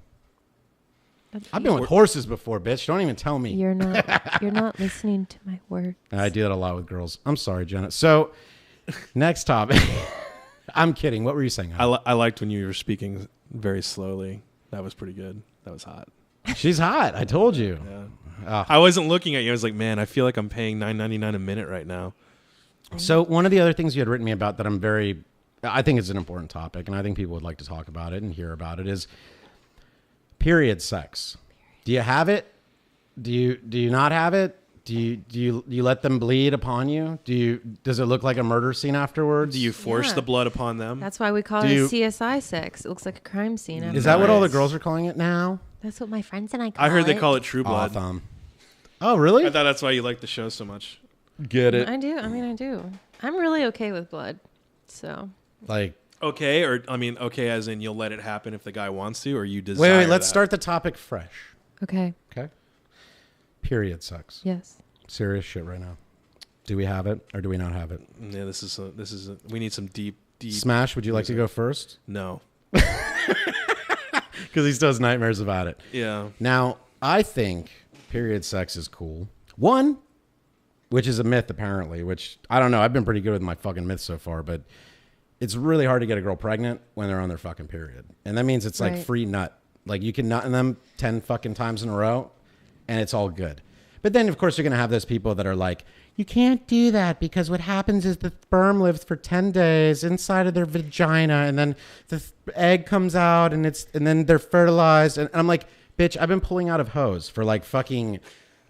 But I've been with horses before, bitch. Don't even tell me. You're not. You're not listening to my words. I do that a lot with girls. I'm sorry, Jenna. So, next topic. I'm kidding. What were you saying? I liked when you were speaking very slowly. That was pretty good. That was hot. She's hot. I told you. Yeah. I wasn't looking at you. I was like, man, I feel like I'm paying $9.99 a minute right now. So one of the other things you had written me about that I think it's an important topic, and I think people would like to talk about it and hear about it, is period sex. Do you have it? Do you not have it? Do you let them bleed upon you? Does it look like a murder scene afterwards? Do you force the blood upon them? That's why we call it CSI sex. It looks like a crime scene. Is that what all the girls are calling it now? That's what my friends and I call it. I heard they call it True Blood. Awesome. Oh, really? I thought that's why you like the show so much. Get it? I do. I mean, I do. I'm really okay with blood. So. Like. Okay, okay as in you'll let it happen if the guy wants to, or you desire Wait, let's that? start the topic fresh. Okay. Okay. Period sex. Yes. Serious shit right now. Do we have it or do we not have it? Yeah, this is we need some deep. Smash, would you like to go first? No. Because he still has nightmares about it. Yeah. Now, I think period sex is cool. One, which is a myth apparently, which I don't know. I've been pretty good with my fucking myths so far, but it's really hard to get a girl pregnant when they're on their fucking period. And that means it's like free nut. Like you can nut in them 10 fucking times in a row and it's all good. But then, of course, you're going to have those people that are like, you can't do that because what happens is the sperm lives for 10 days inside of their vagina and then the egg comes out and then they're fertilized. And I'm like, bitch, I've been pulling out of hose for like fucking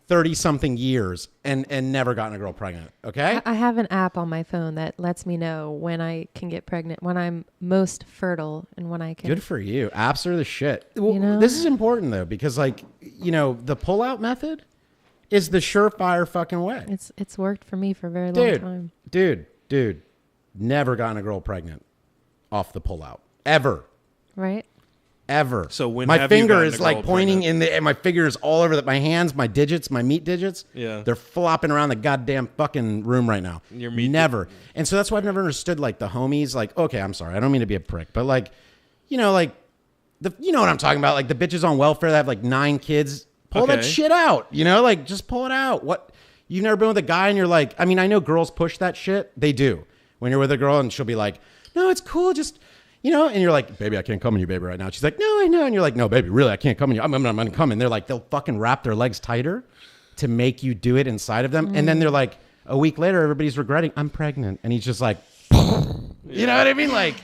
30 something years and never gotten a girl pregnant. Okay. I have an app on my phone that lets me know when I can get pregnant, when I'm most fertile and when I can. Good for you. Apps are the shit. Well, You know? This is important though, because like, the pull out method is the surefire fucking way. It's worked for me for a very long time. Dude, never gotten a girl pregnant off the pull out ever. Right. Ever. So when my have you finger gotten is a like girl pointing pregnant? and my finger is all over my hands, my digits, my meat digits. Yeah. They're flopping around the goddamn fucking room right now. Your meat never. And so that's why I've never understood like the homies. Like, okay, I'm sorry, I don't mean to be a prick, but like, like you know what I'm talking about? Like the bitches on welfare that have like 9 kids. Pull that shit out. Like just pull it out. What? You've never been with a guy and you're like, I mean, I know girls push that shit. They do. When you're with a girl and she'll be like, no, it's cool. Just, and you're like, baby, I can't come on you, baby, right now. She's like, no, I know. And you're like, no, baby, really, I can't come on you. I'm going to come. And they're like, they'll fucking wrap their legs tighter to make you do it inside of them. And then they're like, a week later, everybody's regretting, I'm pregnant. And he's just like, you know what I mean? Like,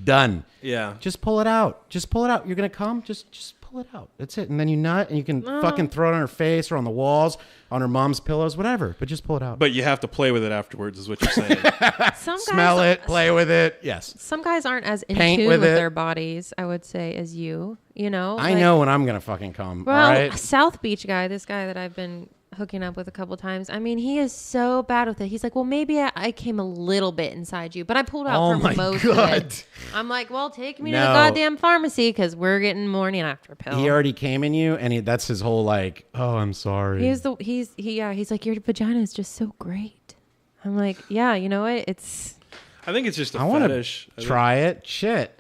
done. Yeah. Just pull it out. Just pull it out. You're going to come. Just pull it out. That's it. And then you nut and you can fucking throw it on her face or on the walls, on her mom's pillows, whatever. But just pull it out. But you have to play with it afterwards, is what you're saying. Smell it, play with it. Yes. Some guys aren't as in Paint tune with with it. their bodies, I would say, as you. I know when I'm going to fucking come. Well, all right? South Beach guy, this guy that I've been hooking up with a couple times. I mean, he is so bad with it. He's like, well, maybe I came a little bit inside you, but I pulled out for most of it. I'm like, well, take me to the goddamn pharmacy because we're getting morning after pill. He already came in you, and that's his whole like, oh, I'm sorry. He's like, your vagina is just so great. I'm like, yeah, you know what? I think it's just a I want fetish. to try it. Shit.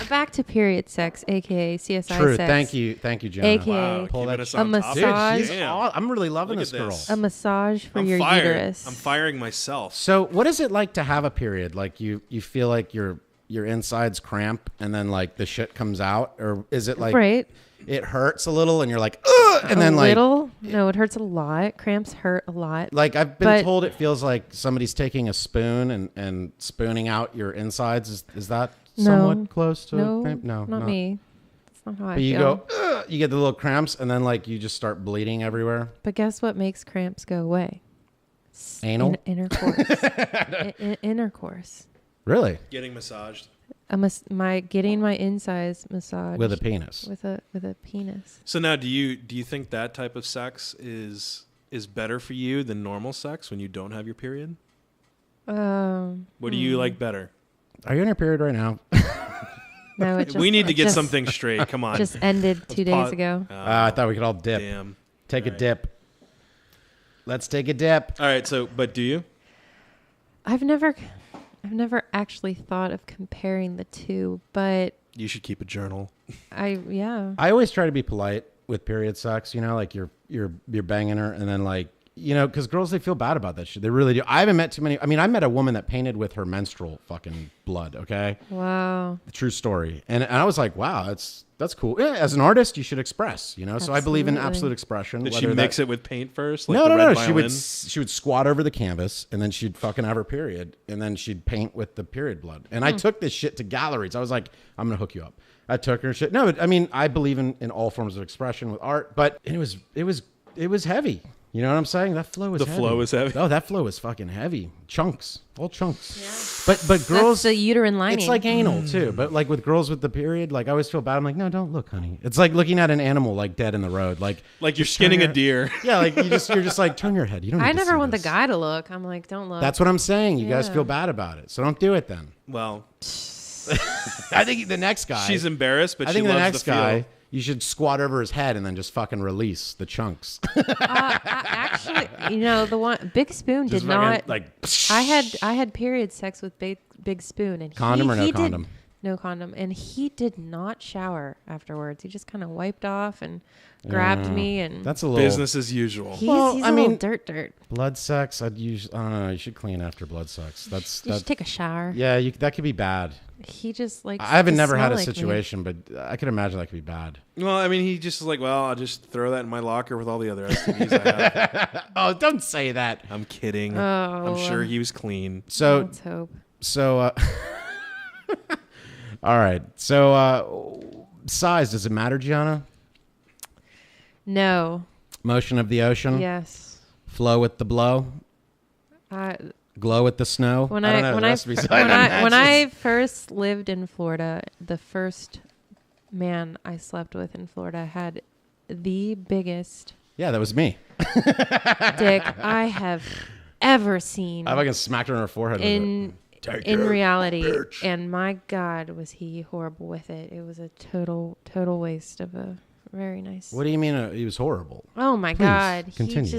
Back to period sex, aka CSI True. sex. Thank you, Jenna. AKA Wow, Pull keeping that us shit. on A topic. massage. Dude, Damn. I'm really loving Look this at girl. this. A massage for your fired. uterus. I'm firing myself. So, what is it like to have a period? Like you feel like your insides cramp, and then like the shit comes out, or is it like right? It hurts a little, and you're like, ugh, and then like little. No, it hurts a lot. Cramps hurt a lot. Like I've been told, it feels like somebody's taking a spoon and spooning out your insides. Is that somewhat close to? No, no, not me. That's not how I But you feel. go, ugh, you get the little cramps, and then like you just start bleeding everywhere. But guess what makes cramps go away? Anal? Intercourse. Intercourse. Really? Getting massaged. Getting my insides massaged With a penis. with a penis. So now, do you think that type of sex is is better for you than normal sex when you don't have your period? What do Hmm. you like better? Are you on your period right now? No, it just, We need to it get just- something straight. Come on. Just ended 2 days ago. I thought we could all dip. Damn. Take a Right. dip. Let's take a dip. All right. So, but do you? I've never actually thought of comparing the two, but You should keep a journal. yeah. I always try to be polite with period sex. You know, like you're banging her, and then like because girls, they feel bad about that shit. They really do. I haven't met too many. I mean, I met a woman that painted with her menstrual fucking blood. Okay, Wow. true story. And I was like, wow, that's cool. Yeah, as an artist, you should express. So I believe in Absolutely. absolute expression. Did she mix it with paint first? Like No, the no, red no. violin? She would squat over the canvas, and then she'd fucking have her period, and then she'd paint with the period blood. And I took this shit to galleries. I was like, I'm gonna hook you up. I took her shit. No, I mean, I believe in all forms of expression with art, but it was heavy. You know what I'm saying? That flow was The heavy. flow is heavy. Oh, that flow is fucking heavy. Chunks, all chunks. Yeah. But girls, That's the uterine lining. it's like anal too. But like with girls with the period, like I always feel bad. I'm like, no, don't look, honey. It's like looking at an animal like dead in the road. Like Like you're just turn skinning a your- deer. Yeah, like you're just like turn your head. You don't. Need I to never see want this. the guy to look. I'm like, don't look. That's what I'm saying. You guys Yeah. feel bad about it, so don't do it then. Well, I think the next guy. she's embarrassed, but I she think the loves next the feel. guy. You should squat over his head and then just fucking release the chunks. Actually, the one Big Spoon Just did not. fucking, like. I had period sex with Big Spoon and Condom or no he did- condom? no condom, and he did not shower afterwards. He just kind of wiped off and grabbed me, and That's a little Business as usual. he's, Well, he's I a little mean- dirt. blood sex. I don't know. You should clean after blood sex. You should take a shower. Yeah, that could be bad. He just like. I haven't never had a situation, but I could imagine that could be bad. Well, I mean, he just is like, well, I'll just throw that in my locker with all the other STDs I have. Oh, don't say that. I'm kidding. Oh. I'm sure he was clean. So Let's hope. all right. So size, does it matter, Gianna? No. Motion of the ocean. Yes. Flow with the blow. Glow with the snow. When I I don't know when the I recipe, so when don't I when imagine. I first lived in Florida, the first man I slept with in Florida had the biggest Yeah, that was me. dick I have ever seen I fucking smacked her on her forehead with it. in reality. And my God, was he horrible with it. It was a total waste of a very nice. What do you mean he was horrible? Oh my Please, God. continue.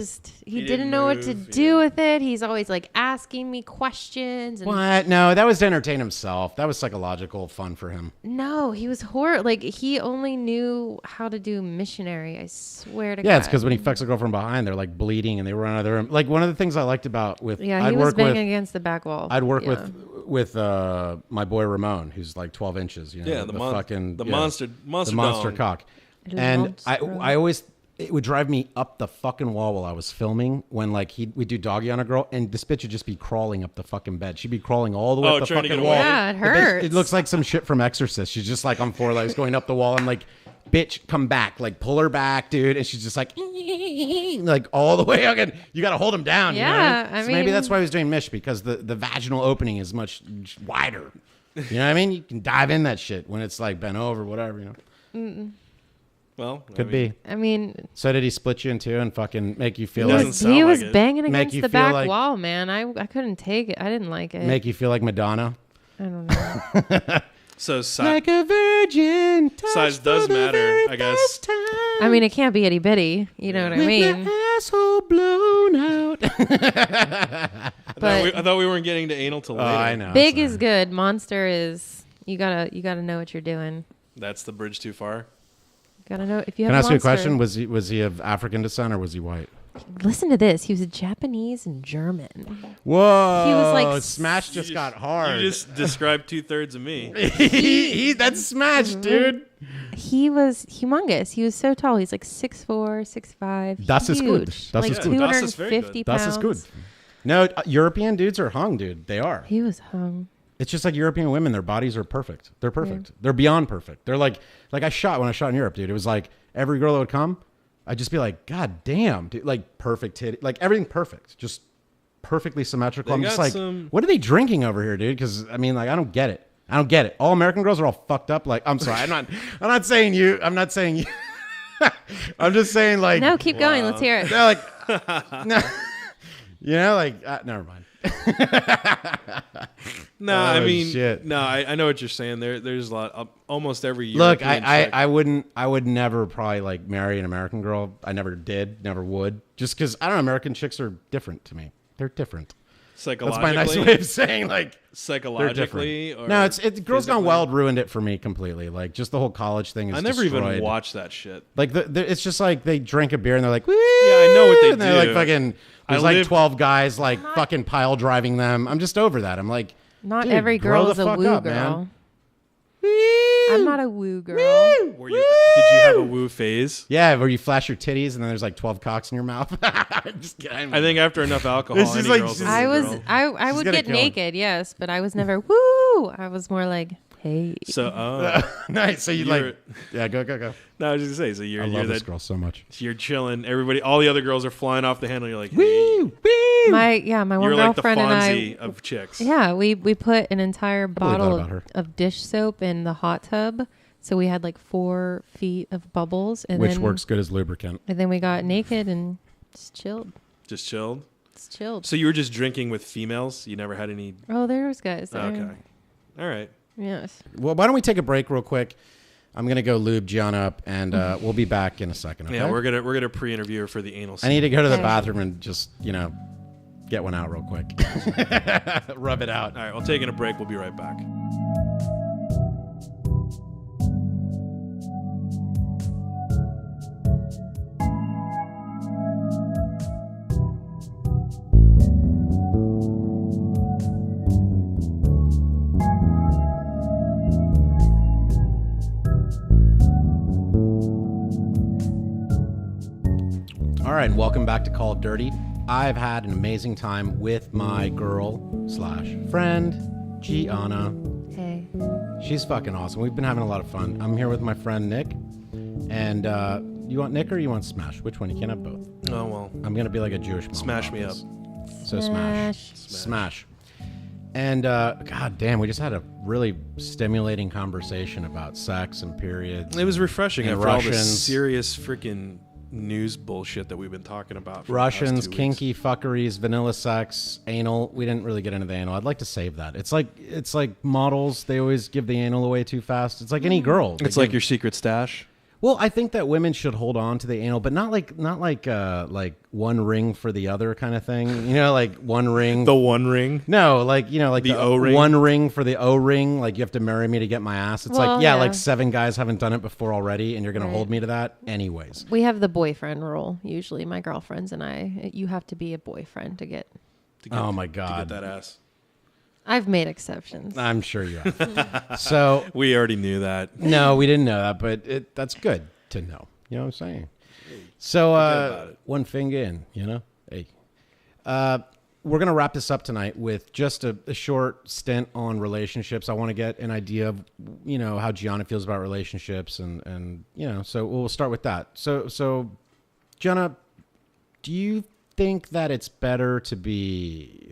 He didn't didn't know what to move, do with it. He's always like asking me questions. And What? No, that was to entertain himself. That was psychological fun for him. no, he was horrible. Like he only knew how to do missionary. I swear to God. Yeah, it's because when he fucks a girl from behind, they're like bleeding and they run out of the room. Like one of the things I liked about with Yeah, I'd he was work banging with against the back wall. I'd work Yeah. with my boy Ramon, who's like 12 inches. Yeah, the fucking monster the monster dong. cock. El And monstro. I always it would drive me up the fucking wall while I was filming when like we'd do doggy on a girl and this bitch would just be crawling up the fucking bed. She'd be crawling all the way Oh, up the trying to fucking get wall. away. Yeah, it The bitch- hurts. It looks like some shit from Exorcist. She's just like on 4 legs going up the wall. I'm like, bitch, come back. Like pull her back, dude. And she's just like all the way. Again, you got to hold him down. Yeah, you know? I So maybe mean- that's why I was doing Mish because the vaginal opening is much wider. You know what I mean? You can dive in that shit when it's like bent over, whatever. You know, Well, could be. I mean, So did he split you in two and fucking make you feel He like doesn't sound he like was it. banging Make against you the feel back like- wall, man. I couldn't take it. I didn't like it. make you feel like Madonna? I don't know. so Like a virgin. Size does matter, I guess. I mean, it can't be itty bitty. You know what I mean? Asshole blown out. But I thought we weren't getting to anal till Oh, later. I know. big sorry. is good. Monster is you gotta know what you're doing. That's the bridge too far. Gotta know if you Can have I ask you a monster. question? Was he of African descent or was he white? Listen to this. He was Japanese and German. Whoa! He was like Smash just got hard. You just described 2/3 of me. That's Smash, dude. He was humongous. He was so tall. He's like 6'4", 6'5". Das ist gut. Huge. Das like ist gut. Das ist very good. 250 Das pounds. is good. No, European dudes are hung, dude. They are. He was hung. It's just like European women. Their bodies are perfect. They're perfect. They're beyond perfect. They're like when I shot in Europe, dude. It was like every girl that would come, I'd just be like, God damn, dude. Like perfect titty, like everything perfect, just perfectly symmetrical. They I'm just got like, some- what are they drinking over here, dude? Because I mean, like, I don't get it. I don't get it. All American girls are all fucked up. Like, I'm sorry. I'm not saying you. I'm not saying you. I'm just saying, like, No, keep going. Let's hear it. they're like, You know, like never mind. No, I mean, shit. no, I know what you're saying. There's a lot. Almost every year. Look, I would never probably like marry an American girl. I never did, never would. Just because I don't know, American chicks are different to me. They're different. Psychologically, that's my nice way of saying like psychologically. Or no, it's Girls Gone Wild ruined it for me completely. Like just the whole college thing is. I never destroyed. even watched that shit. Like it's just like they drink a beer and they're like, woo! Yeah, I know what they and they're do. like fucking. There's like 12 guys like fucking pile driving them. I'm just over that. I'm like, not dude, every girl is a woo girl. Man. I'm not a woo girl. Did you have a woo phase? Yeah, where you flash your titties and then there's like 12 cocks in your mouth. Just kidding. I think after enough alcohol, any like, girl's a I woo was girl. I would get naked, yes, but I was never woo. I was more like, hey. So nice. So you like, yeah, go. No, I was just gonna say. So you're I love this that girl so much. you're chilling. Everybody, all the other girls are flying off the handle. You're like, hey. Woo, woo. My one You're like the girlfriend and Fonzie I. of chicks. Yeah, we put an entire bottle about her. of dish soap in the hot tub, so we had like 4 feet of bubbles, and Which then, works good as lubricant. And then we got naked and just chilled. Just chilled. Just chilled. So you were just drinking with females. You never had any. Oh, there was guys there. Okay. All right. Yes. Well, why don't we take a break real quick? I'm gonna go lube Gianna up, and we'll be back in a second. Okay? Yeah, we're gonna pre-interview her for the anal. I need to go to the Okay. bathroom and just get one out real quick. Rub it out. All right, well, taking a break. We'll be right back. All right, and welcome back to Call of Dirty. I've had an amazing time with my girl/friend, Gianna. Hey. She's fucking awesome. We've been having a lot of fun. I'm here with my friend Nick. And you want Nick or you want Smash? Which one? You can't have both. Oh well. I'm going to be like a Jewish mom. Smash me up. So Smash. And god damn, we just had a really stimulating conversation about sex and periods. It was refreshing And after all the Russians. serious freaking news bullshit that we've been talking about. For the Russians, past 2 weeks. kinky fuckeries, vanilla sex, anal. We didn't really get into the anal. I'd like to save that. It's like models. They always give the anal away too fast. It's like any girl. It's like your secret stash. Well, I think that women should hold on to the anal, but not like one ring for the other kind of thing. You know, like one ring. The one ring. No, like like The O-ring? one ring for the O-ring. Like you have to marry me to get my ass. It's Well, like yeah, yeah. like 7 guys haven't done it before already, and you're gonna Right. hold me to that anyways. We have the boyfriend rule. Usually, my girlfriends and I, you have to be a boyfriend to get. Oh my To god, get that ass. I've made exceptions. I'm sure you have. So We already knew that. no, we didn't know that, but that's good to know. You know what I'm saying? So about it. one finger in, Hey. We're going to wrap this up tonight with just a short stint on relationships. I want to get an idea of, how Gianna feels about relationships and so we'll start with that. So Gianna, do you think that it's better to be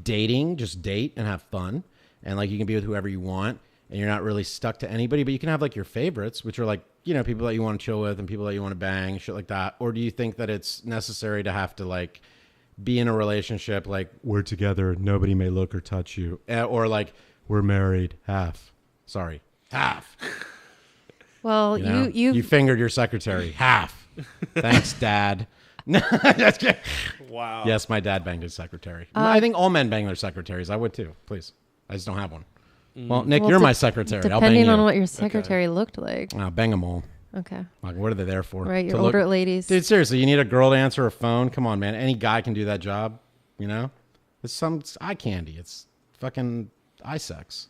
dating, just date and have fun, and like you can be with whoever you want and you're not really stuck to anybody, but you can have like your favorites, which are like, people that you want to chill with and people that you want to bang, shit like that? Or do you think that it's necessary to have to like be in a relationship, like we're together, nobody may look or touch you, or like we're married, half? Well, You fingered your secretary, half. Thanks, Dad. No, that's good. Wow. Yes, my dad banged his secretary. I think all men bang their secretaries. I would too. Please, I just don't have one. Well, Nick, you're my secretary. I'll bang Depending you. on what your secretary looked like. I'll bang them all. Okay. Like, what are they there for? Right, your To older ladies. Dude, seriously, you need a girl to answer a phone? Come on, man. Any guy can do that job. It's it's eye candy. It's fucking eye sex.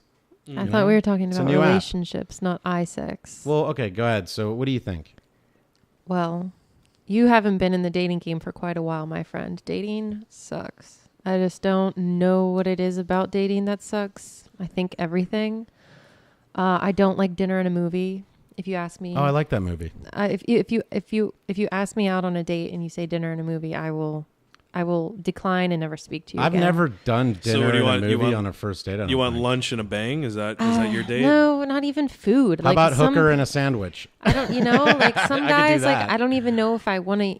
I thought we were talking It's a about new app. relationships, not eye sex. Well, okay, go ahead. So, what do you think? Well, you haven't been in the dating game for quite a while, my friend. Dating sucks. I just don't know what it is about dating that sucks. I think everything. I don't like dinner and a movie. If you ask me, Oh, I like that movie. if you ask me out on a date and you say dinner and a movie, I will decline and never speak to you. I've again. never done So dinner what do you and want- a you movie want- on a first date. I You don't want think. lunch and a bang? Is that your date? No, not even food. How about hooker and a sandwich? I don't, like some I could do guys, like that. I don't even know if I want to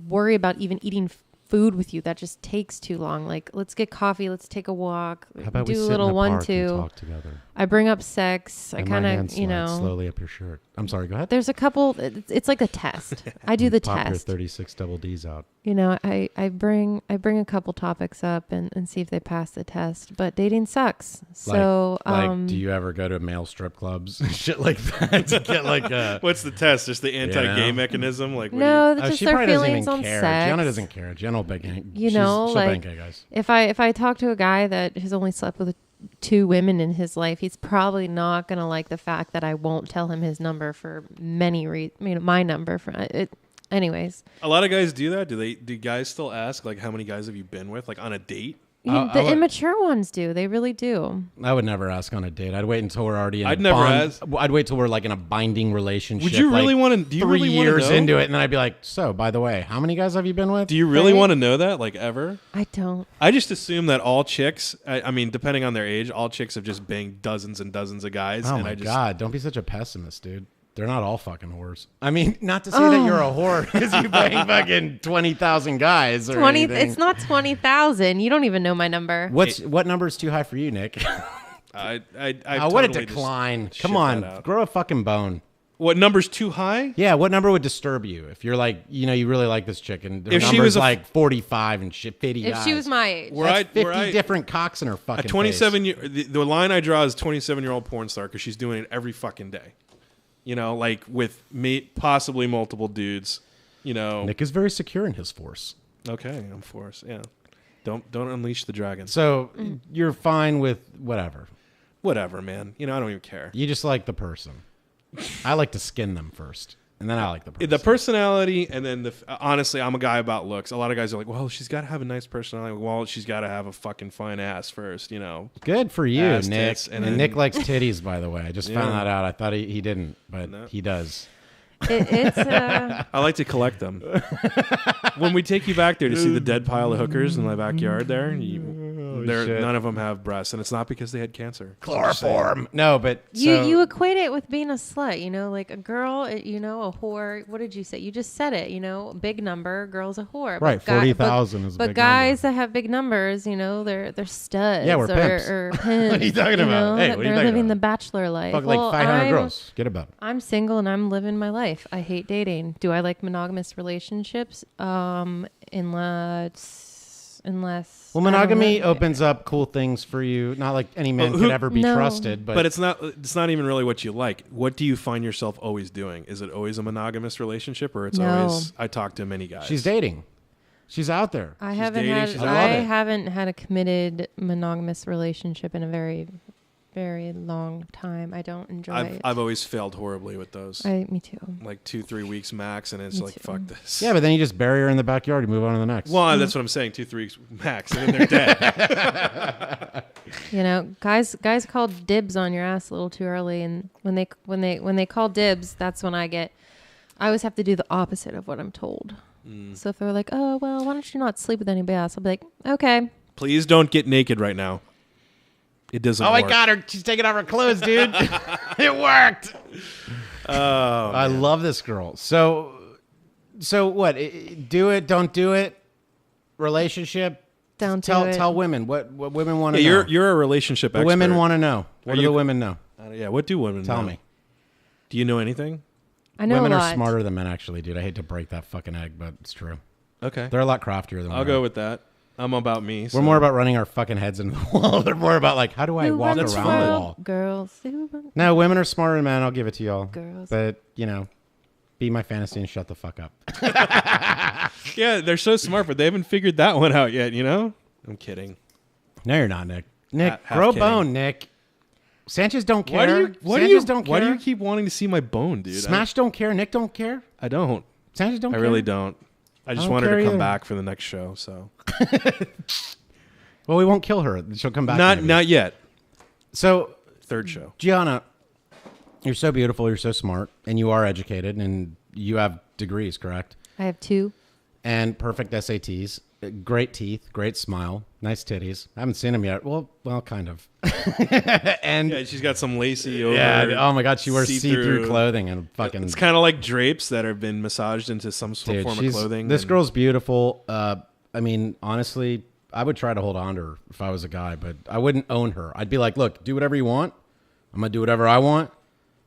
worry about even eating food with you. That just takes too long. Like, let's get coffee. Let's take a walk. How about do we a sit little in a one, park and two. talk together? I bring up sex. I And my kind hand of, slides slowly up your shirt. I'm sorry. Go ahead. there's a couple. It's like a test. I do the Pop your test. 36 double D's out. I bring a couple topics up and see if they pass the test. But dating sucks. So do you ever go to male strip clubs and shit like that to get like a? What's the test? Just the anti-gay know? mechanism? Like, what no, Oh, just she their probably doesn't feelings even on care. sex. Gianna doesn't care. Gianna will bang. Know, she'll like, bang gay guys. If I talk to a guy that has only slept with 2 women in his life, he's probably not gonna like the fact that I won't tell him his number for many reasons. My number for it. Anyways, a lot of guys do that. Do guys still ask like how many guys have you been with, like on a date? the immature ones do. They really do. I would never ask on a date. I'd wait until we're already in I'd a never bond. ask. I'd wait till we're like in a binding relationship. Would you really like, want to? Do you 3 really want to years know? into it, and then I'd be like, so, by the way, how many guys have you been with? Do you really Right? want to know that, like, ever? I don't. I just assume that all chicks, I mean, depending on their age, all chicks have just banged dozens and dozens of guys. Oh and my I just, God, don't be such a pessimist, dude. They're not all fucking whores. I mean, not to say that you're a whore because you bang fucking 20,000 guys or 20. anything. It's not 20,000. You don't even know my number. What number is too high for you, Nick? I Oh, what a totally decline. just Come shit on, that out. grow a fucking bone. What number's too high? Yeah, what number would disturb you if you're like, you really like this chick and her If she number's was a- like 45 and shit, 50 If guys. she was my age. Where That's 50 where I- different cocks in her fucking A 27 face. year, the line I draw is 27-year-old porn star because she's doing it every fucking day. You know, like with possibly multiple dudes. You know, Nick is very secure in his force. okay, I'm forced. Yeah, don't unleash the dragon. So you're fine with whatever. Whatever, man. You know, I don't even care. You just like the person. I like to skin them first, and then I like the person. The personality, and then honestly, I'm a guy about looks. A lot of guys are like, "Well, she's got to have a nice personality." Well, she's got to have a fucking fine ass first, you know. Good for you, Ass, Nick. tits, And and then- Nick likes titties, by the way. I just found Yeah. that out. I thought he didn't, but No. he does. It's I like to collect them. When we take you back there to see the dead pile of hookers in my backyard, shit. none of them have breasts, and it's not because they had cancer. Chloroform. No, but you equate it with being a slut, like a girl, a whore. What did you say? You just said it, big number, girl's a whore. Right, 40,000 is a But big guys that have big numbers, they're studs. Yeah, we're pimps. Or pimps. What are you talking about? Hey, what are you they're talking living about? the bachelor life. fuck like 500 girls. Get about it. I'm single and I'm living my life. I hate dating. Do I like monogamous relationships? Unless Well, monogamy opens up cool things for you. Not like any man Well, could ever be No. trusted, but, But it's not even really what you like. What do you find yourself always doing? Is it always a monogamous relationship, or it's No. always I talk to many guys? she's dating. She's out there. I She's haven't dating, had she's- I love I it. haven't had a committed monogamous relationship in a very, very long time. I don't enjoy it. I've always failed horribly with those. Me too. Like 2-3 weeks max, and it's Me like too. fuck this. Yeah, but then you just bury her in the backyard. You move on to the next. Well, that's what I'm saying. 2-3 weeks max, and then they're dead. Guys call dibs on your ass a little too early, and when they call dibs, that's when I always have to do the opposite of what I'm told. So if they're like, "Oh well, why don't you not sleep with anybody else?" I'll be like, "Okay." Please don't get naked right now. It doesn't. Oh, I work. got her. She's taking off her clothes, dude. It worked. Oh, I love this girl. So what? Do it? Don't do it? Relationship? Don't tell do it. tell women what women want to yeah, know. you're a relationship the expert. women want to know. What Are do you- the women know? Yeah, what do women Tell know? me. Do you know anything? I know Women a are lot. smarter than men, actually, dude. I hate to break that fucking egg, but it's true. Okay, They're a lot craftier than I'll we go are. with that. I'm about me. We're so- more about running our fucking heads into the wall. They're more about like, how do I Who walk runs around the the world? wall? Girls. Who run- No, women are smarter than men. I'll give it to y'all. Girls. But be my fantasy and shut the fuck up. Yeah, they're so smart, but they haven't figured that one out yet. I'm kidding. No, you're not, Nick. Nick, Half grow kidding. bone, Nick. Sanchez don't care. Why do you Sanchez don't care. Why do you keep wanting to see my bone, dude? Smash don't care. Nick don't care. I don't. Sanchez don't I care. really don't. I just don't want her care to come either. back for the next show. So Well, we won't kill her. She'll come back. maybe. not yet. So, Third show. Gianna, you're so beautiful. You're so smart, and you are educated, and you have degrees, correct? I have 2. And perfect SATs. Great teeth, great smile, nice titties. I haven't seen them yet. Well, kind of. And Yeah, she's got some lacy over. yeah, oh my God, she wears see-through see-through clothing and fucking. It's kind of like drapes that have been massaged into some Dude, form of clothing. This girl's beautiful. I mean, honestly, I would try to hold on to her if I was a guy, but I wouldn't own her. I'd be like, look, do whatever you want. I'm gonna do whatever I want.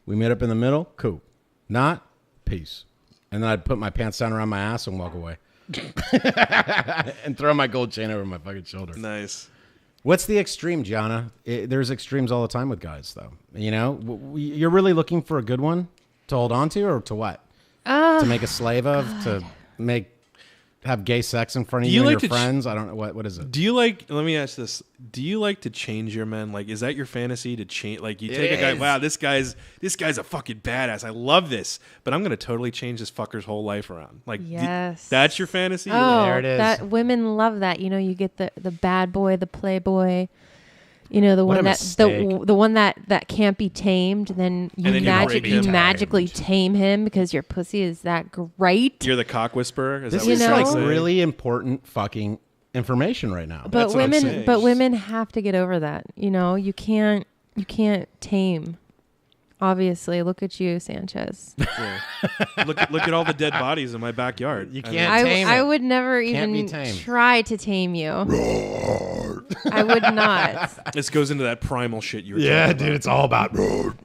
We meet up in the middle. Cool. Not, peace. And then I'd put my pants down around my ass and walk away. And throw my gold chain over my fucking shoulder. Nice. What's the extreme, Gianna? There's extremes all the time with guys, though. You know, you're really looking for a good one to hold on to, or to what? To make a slave of? To have gay sex in front of you and your friends? I don't know. What is it? Do you like, let me ask this. Do you like to change your men? Like, is that your fantasy to change? Like, you take a guy, wow, this guy's a fucking badass. I love this. But I'm going to totally change this fucker's whole life around. Like, yes. That's your fantasy? Oh, there it is. That women love that. You know, you get the bad boy, the playboy. You know, the What one a that mistake. the one that can't be tamed. Then you And then you magically tame him because your pussy is that great. You're the cock whisperer? Is This that what is you're like trying to say? really important fucking information right now. But That's what I'm saying. women have to get over that. You know, you can't tame. Obviously, look at you, Sanchez. Yeah. Look at all the dead bodies in my backyard. You I mean, can't tame I it. would never Can't be even tamed. try to tame you. I would not. this goes into that primal shit you were Yeah, talking dude, about. it's all about.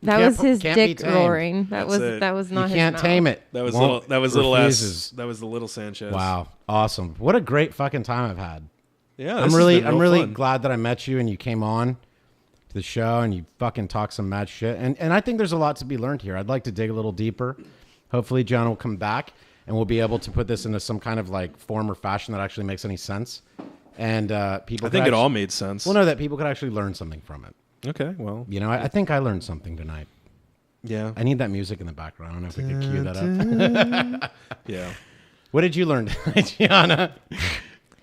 That was his can't be dick tamed. roaring. That That's it. was not You his can't mouth. tame it. That was Won't- little refuses. That was the little Sanchez. Wow, awesome! What a great fucking time I've had. Yeah, I'm really glad that I met you and you came on to the show and you fucking talked some mad shit. And I think there's a lot to be learned here. I'd like to dig a little deeper. Hopefully, John will come back and we'll be able to put this into some kind of like form or fashion that actually makes any sense. And people, I think it all made sense. Well, no, that people could actually learn something from it. Okay, well, You know, I think I learned something tonight. yeah, I need that music in the background. I don't know if we could cue that up. yeah. What did you learn tonight, Gianna?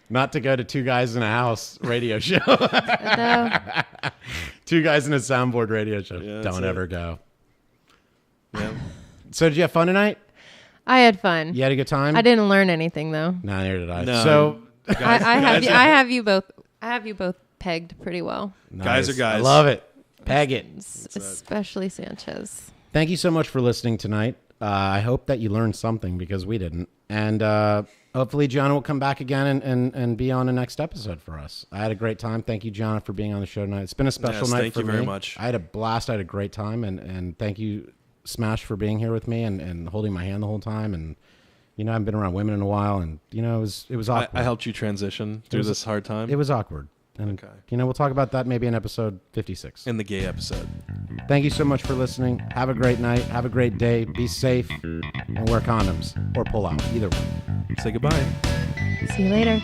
Not to go to Two Guys in a House radio show. No. Two Guys in a Soundboard radio show. Yeah, that's Don't it. ever go. Yeah. So did you have fun tonight? I had fun. You had a good time? I didn't learn anything though. No, neither did I. No. So I have you both pegged pretty well. Guys are guys. I love it. Peg it. Especially Sanchez. Thank you so much for listening tonight. I hope that you learned something because we didn't. And hopefully Gianna will come back again and be on the next episode for us. I had a great time. Thank you, Gianna, for being on the show tonight. It's been a special Yes, night thank for you me. very much. I had a blast. I had a great time. And thank you, Smash, for being here with me and holding my hand the whole time. And, you know, I haven't been around women in a while. And, you know, it was awkward. I helped you transition through this hard time. It was awkward. And, Okay. you know, we'll talk about that maybe in episode 56. in the gay episode. Thank you so much for listening. Have a great night. Have a great day. Be safe and wear condoms or pull out. Either way. Say goodbye. See you later.